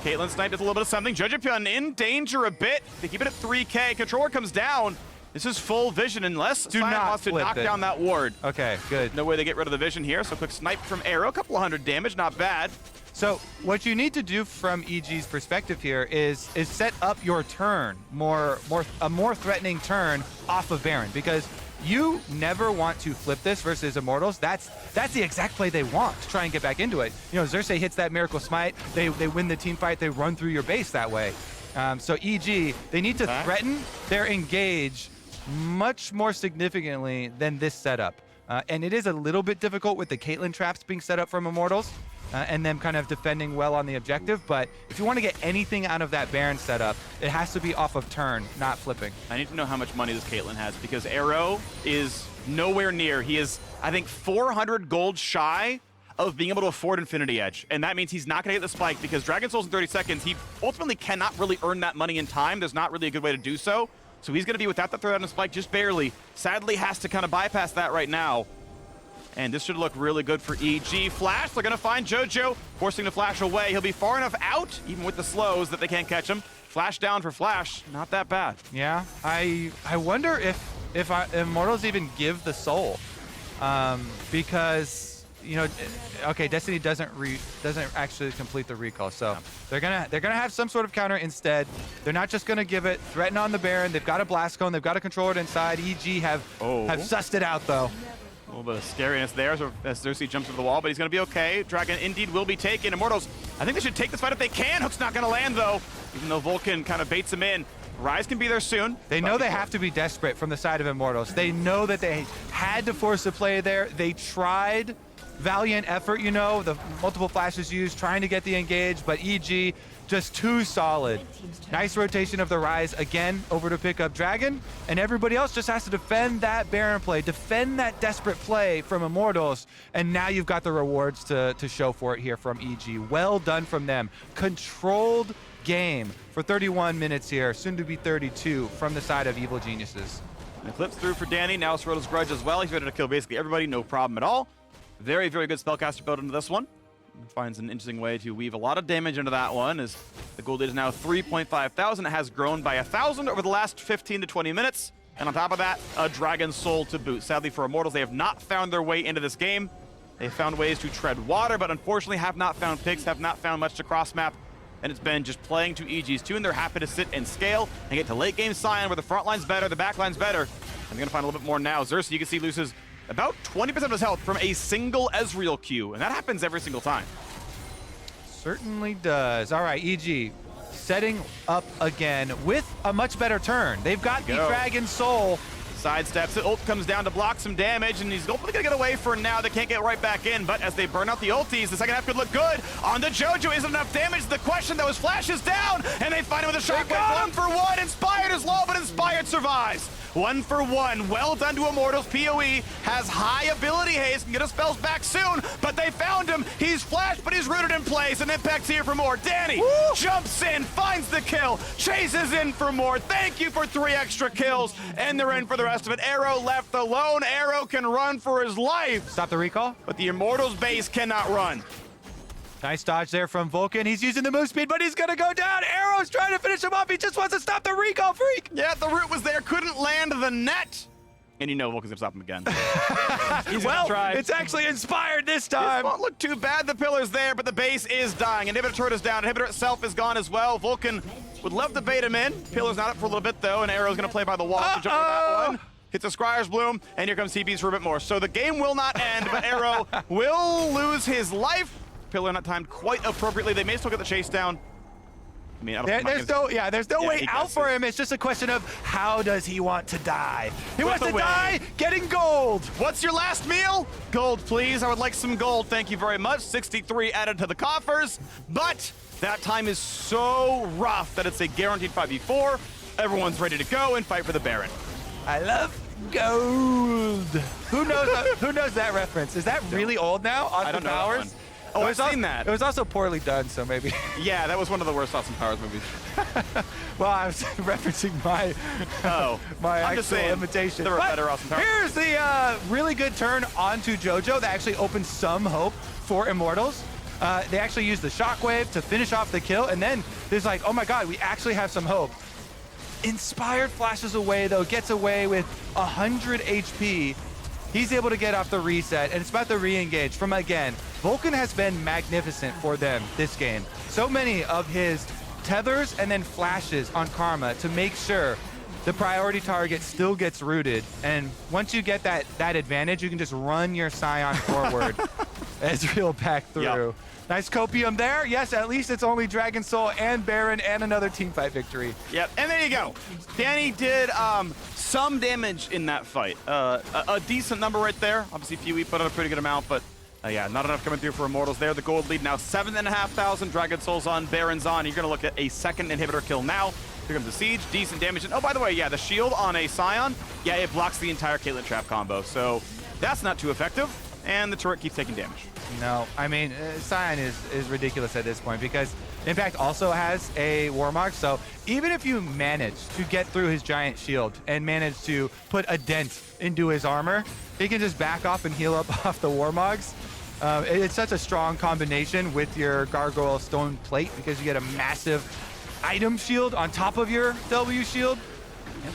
Caitlyn sniped with a little bit of something. jojopyun in danger a bit. They keep it at 3k. Controller comes down. This is full vision unless Sion wants to knock down that ward. Okay, good. No way they get rid of the vision here, so quick snipe from Arrow. A couple of 100 damage, not bad. So what you need to do from EG's perspective here is set up your turn, a more threatening turn off of Baron, because you never want to flip this versus Immortals. That's the exact play they want to try and get back into it. Xerxe hits that Miracle Smite, they win the team fight, they run through your base that way. So EG, they need to threaten their engage much more significantly than this setup. And it is a little bit difficult with the Caitlyn traps being set up from Immortals and them kind of defending well on the objective. But if you want to get anything out of that Baron setup, it has to be off of turn, not flipping. I need to know how much money this Caitlyn has, because Arrow is nowhere near. He is, I think, 400 gold shy of being able to afford Infinity Edge. And that means he's not going to get the spike, because Dragon Soul's in 30 seconds. He ultimately cannot really earn that money in time. There's not really a good way to do so. So he's going to be without the threat on spike, just barely. Sadly, has to kind of bypass that right now. And this should look really good for EG. Flash, they're going to find Jojo, forcing the Flash away. He'll be far enough out, even with the slows, that they can't catch him. Flash down for Flash, not that bad. Yeah, I wonder if Immortals even give the soul. Because you know, okay, Destiny doesn't actually complete the recall, so they're gonna have some sort of counter instead. They're not just gonna give it threaten on the Baron. They've got a blast cone. They've got to control it inside. EG have sussed it out though. A little bit of scariness there as Xerxe jumps over the wall, but he's going to be okay. Dragon indeed will be taken. Immortals, I think they should take this fight if they can. Hook's not going to land, though, even though Vulcan kind of baits him in. Ryze can be there soon. They know they have to be desperate from the side of Immortals. They know that they had to force the play there. They tried valiant effort, you know, the multiple flashes used, trying to get the engage, but EG just too solid. Nice rotation of the Ryze again over to pick up Dragon, and everybody else just has to defend that Baron play, defend that desperate play from Immortals, and now you've got the rewards to show for it here from EG. Well done from them. Controlled game for 31 minutes here, soon to be 32 from the side of Evil Geniuses. And Eclipse through for Danny, now Sorota's Grudge as well. He's ready to kill basically everybody, no problem at all. Very, very good spellcaster build into this one. Finds an interesting way to weave a lot of damage into that one, as the gold lead is now 3.5 thousand. It has grown by 1,000 over the last 15 to 20 minutes. And on top of that, a Dragon Soul to boot. Sadly for Immortals, they have not found their way into this game. They've found ways to tread water, but unfortunately have not found picks, have not found much to cross-map. And it's been just playing to EG's tune. They're happy to sit and scale and get to late game Sion, where the front line's better, the back line's better. And they're going to find a little bit more now. Xerxe, you can see, loses about 20% of his health from a single Ezreal Q, and that happens every single time. Certainly does. All right, EG setting up again with a much better turn. They've got the Dragon Soul. Sidesteps it, ult comes down to block some damage, and he's hopefully gonna get away for now. They can't get right back in, but as they burn out the ultis, the second half could look good. On the Jojo, isn't enough damage. The question, though, is Flash is down, and they find him with a shockwave. 1 for 1, Inspired is low, but Inspired survives. 1 for 1, well done to Immortals. PoE has high ability haste, can get his spells back soon, but they found him. He's flashed, but he's rooted in place, and Impact's here for more. Danny jumps in, finds the kill, chases in for more. Thank you for 3 extra kills, and they're in for the rest of it. Arrow left alone. Arrow can run for his life. Stop the recall. But the Immortals base cannot run. Nice dodge there from Vulcan. He's using the move speed, but he's gonna go down. Arrow's trying to finish him off. He just wants to stop the recall, Phreak. Yeah, the root was there, couldn't land the net. And you know Vulcan's gonna stop him again. Well, it's actually Inspired this time. It won't look too bad, the pillar's there, but the base is dying. Inhibitor turret is down, Inhibitor itself is gone as well. Vulcan would love to bait him in. Pillar's not up for a little bit though, and Arrow's gonna play by the wall to jump over that one. Hits a Scryer's Bloom, and here comes TP's for a bit more. So the game will not end, but Arrow will lose his life. Pillar not timed quite appropriately. They may still get the chase down. I mean, there's no way out for him. It's just a question of how does he want to die. He wants to die getting gold. What's your last meal? Gold, please. I would like some gold. Thank you very much. 63 added to the coffers, but that time is so rough that it's a guaranteed 5v4. Everyone's ready to go and fight for the Baron. I love gold. Who knows that reference? Is that really old now? Austin Powers? Oh, I've seen that. It was also poorly done, so maybe. Yeah, that was one of the worst Austin Powers movies. Well, I was referencing my actual imitation. There were better Austin Powers. Here's the really good turn onto JoJo that actually opens some hope for Immortals. They actually used the shockwave to finish off the kill, and then there's like, oh my god, we actually have some hope. Inspired flashes away, though, gets away with 100 HP. He's able to get off the reset, and it's about the re-engage from, again, Vulcan has been magnificent for them this game. So many of his tethers and then flashes on Karma to make sure the priority target still gets rooted. And once you get that advantage, you can just run your Sion forward. Ezreal back through. Yep. Nice copium there. Yes, at least it's only Dragon Soul and Baron and another teamfight victory. Yep, and there you go. Danny did some damage in that fight. A decent number right there. Obviously, PoE put on a pretty good amount, but yeah, not enough coming through for Immortals there. The gold lead now 7,500. Dragon Soul's on, Baron's on. You're going to look at a second inhibitor kill now. Here comes the Siege, decent damage. And oh, by the way, yeah, the shield on a Sion, yeah, it blocks the entire Caitlyn trap combo. So that's not too effective. And the turret keeps taking damage. No, I mean, Sion is ridiculous at this point because Impact also has a Warmog, so even if you manage to get through his giant shield and manage to put a dent into his armor, he can just back off and heal up off the Warmogs. It's such a strong combination with your Gargoyle Stone Plate because you get a massive item shield on top of your W shield.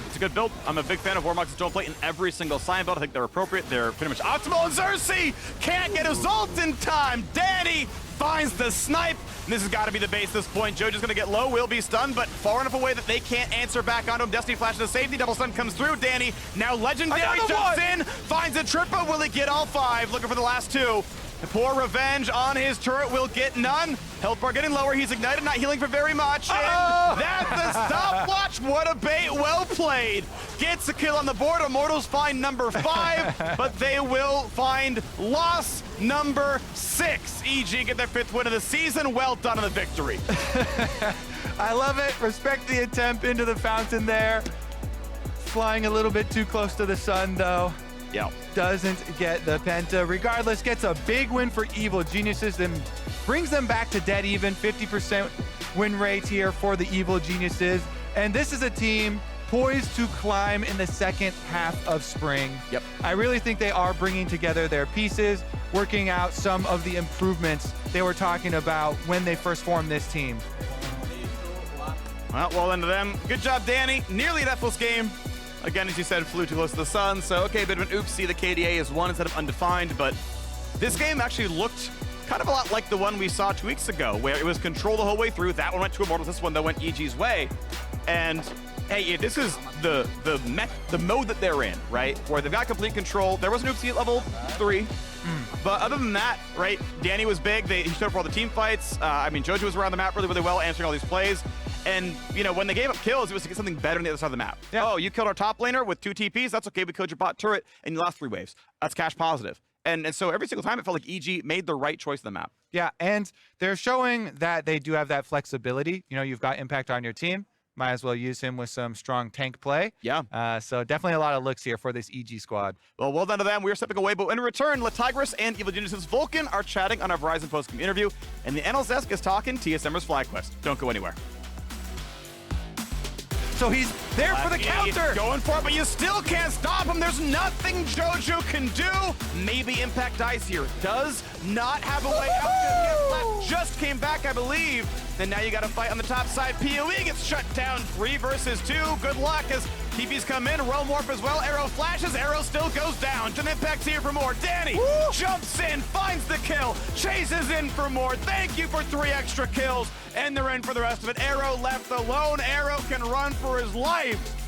It's a good build. I'm a big fan of Warmock's dual plate in every single Sion build. I think they're appropriate. They're pretty much optimal. And Xerxe can't get his ult in time. Danny finds the snipe. And this has got to be the base at this point. Jojo's going to get low, will be stunned, but far enough away that they can't answer back onto him. Destiny flash to safety. Double stun comes through. Danny, now legendary, jumps in, finds a tripper. Will he get all 5? Looking for the last 2. The poor Revenge on his turret will get none. Health bar getting lower. He's ignited, not healing for very much. And that's the stopwatch. What a bait. Well played. Gets a kill on the board. Immortals find number 5, but they will find loss number 6. EG get their 5th win of the season. Well done on the victory. I love it. Respect the attempt into the fountain there. Flying a little bit too close to the sun, though. Yeah. Doesn't get the penta. Regardless, gets a big win for Evil Geniuses, then brings them back to dead even. 50% win rate here for the Evil Geniuses. And this is a team poised to climb in the second half of spring. Yep. I really think they are bringing together their pieces, working out some of the improvements they were talking about when they first formed this team. Well done to them. Good job, Danny. Nearly an F-less game. Again, as you said, flew too close to the sun, so okay, bit of an oopsie. The KDA is 1 instead of undefined, but this game actually looked kind of a lot like the one we saw 2 weeks ago, where it was control the whole way through. That one went to Immortals, this one though went EG's way. And hey, this is the mode that they're in, right? Where they've got complete control. There was an oopsie at level 3. But other than that, right, Danny was big. He showed up for all the team fights. I mean, Jojo was around the map really, really well, answering all these plays. And, you know, when they gave up kills, it was to get something better on the other side of the map. Yeah. Oh, you killed our top laner with 2 TPs? That's okay. We killed your bot turret and you lost 3 waves. That's cash positive. And so every single time it felt like EG made the right choice in the map. Yeah, and they're showing that they do have that flexibility. You know, you've got Impact on your team. Might as well use him with some strong tank play. Yeah. So definitely a lot of looks here for this EG squad. Well done to them. We are stepping away, but in return, Latigris and Evil Geniuses Vulcan are chatting on our Verizon post-game interview, and the NL's desk is talking TSMers Flag Quest. Don't go anywhere. So he's there for the counter. Going for it, but you still can't stop him. There's nothing Jojo can do. Maybe Impact dies here. Does not have a way out. Just came back, I believe. And now you got to fight on the top side. PoE gets shut down. 3 versus 2. Good luck as TPs come in. Realm Warp as well. Arrow flashes. Arrow still goes down. Jim Impact's here for more. Danny jumps in, finds the kill, chases in for more. Thank you for 3 extra kills. And they're in for the rest of it. Arrow left alone. Arrow can run for his life.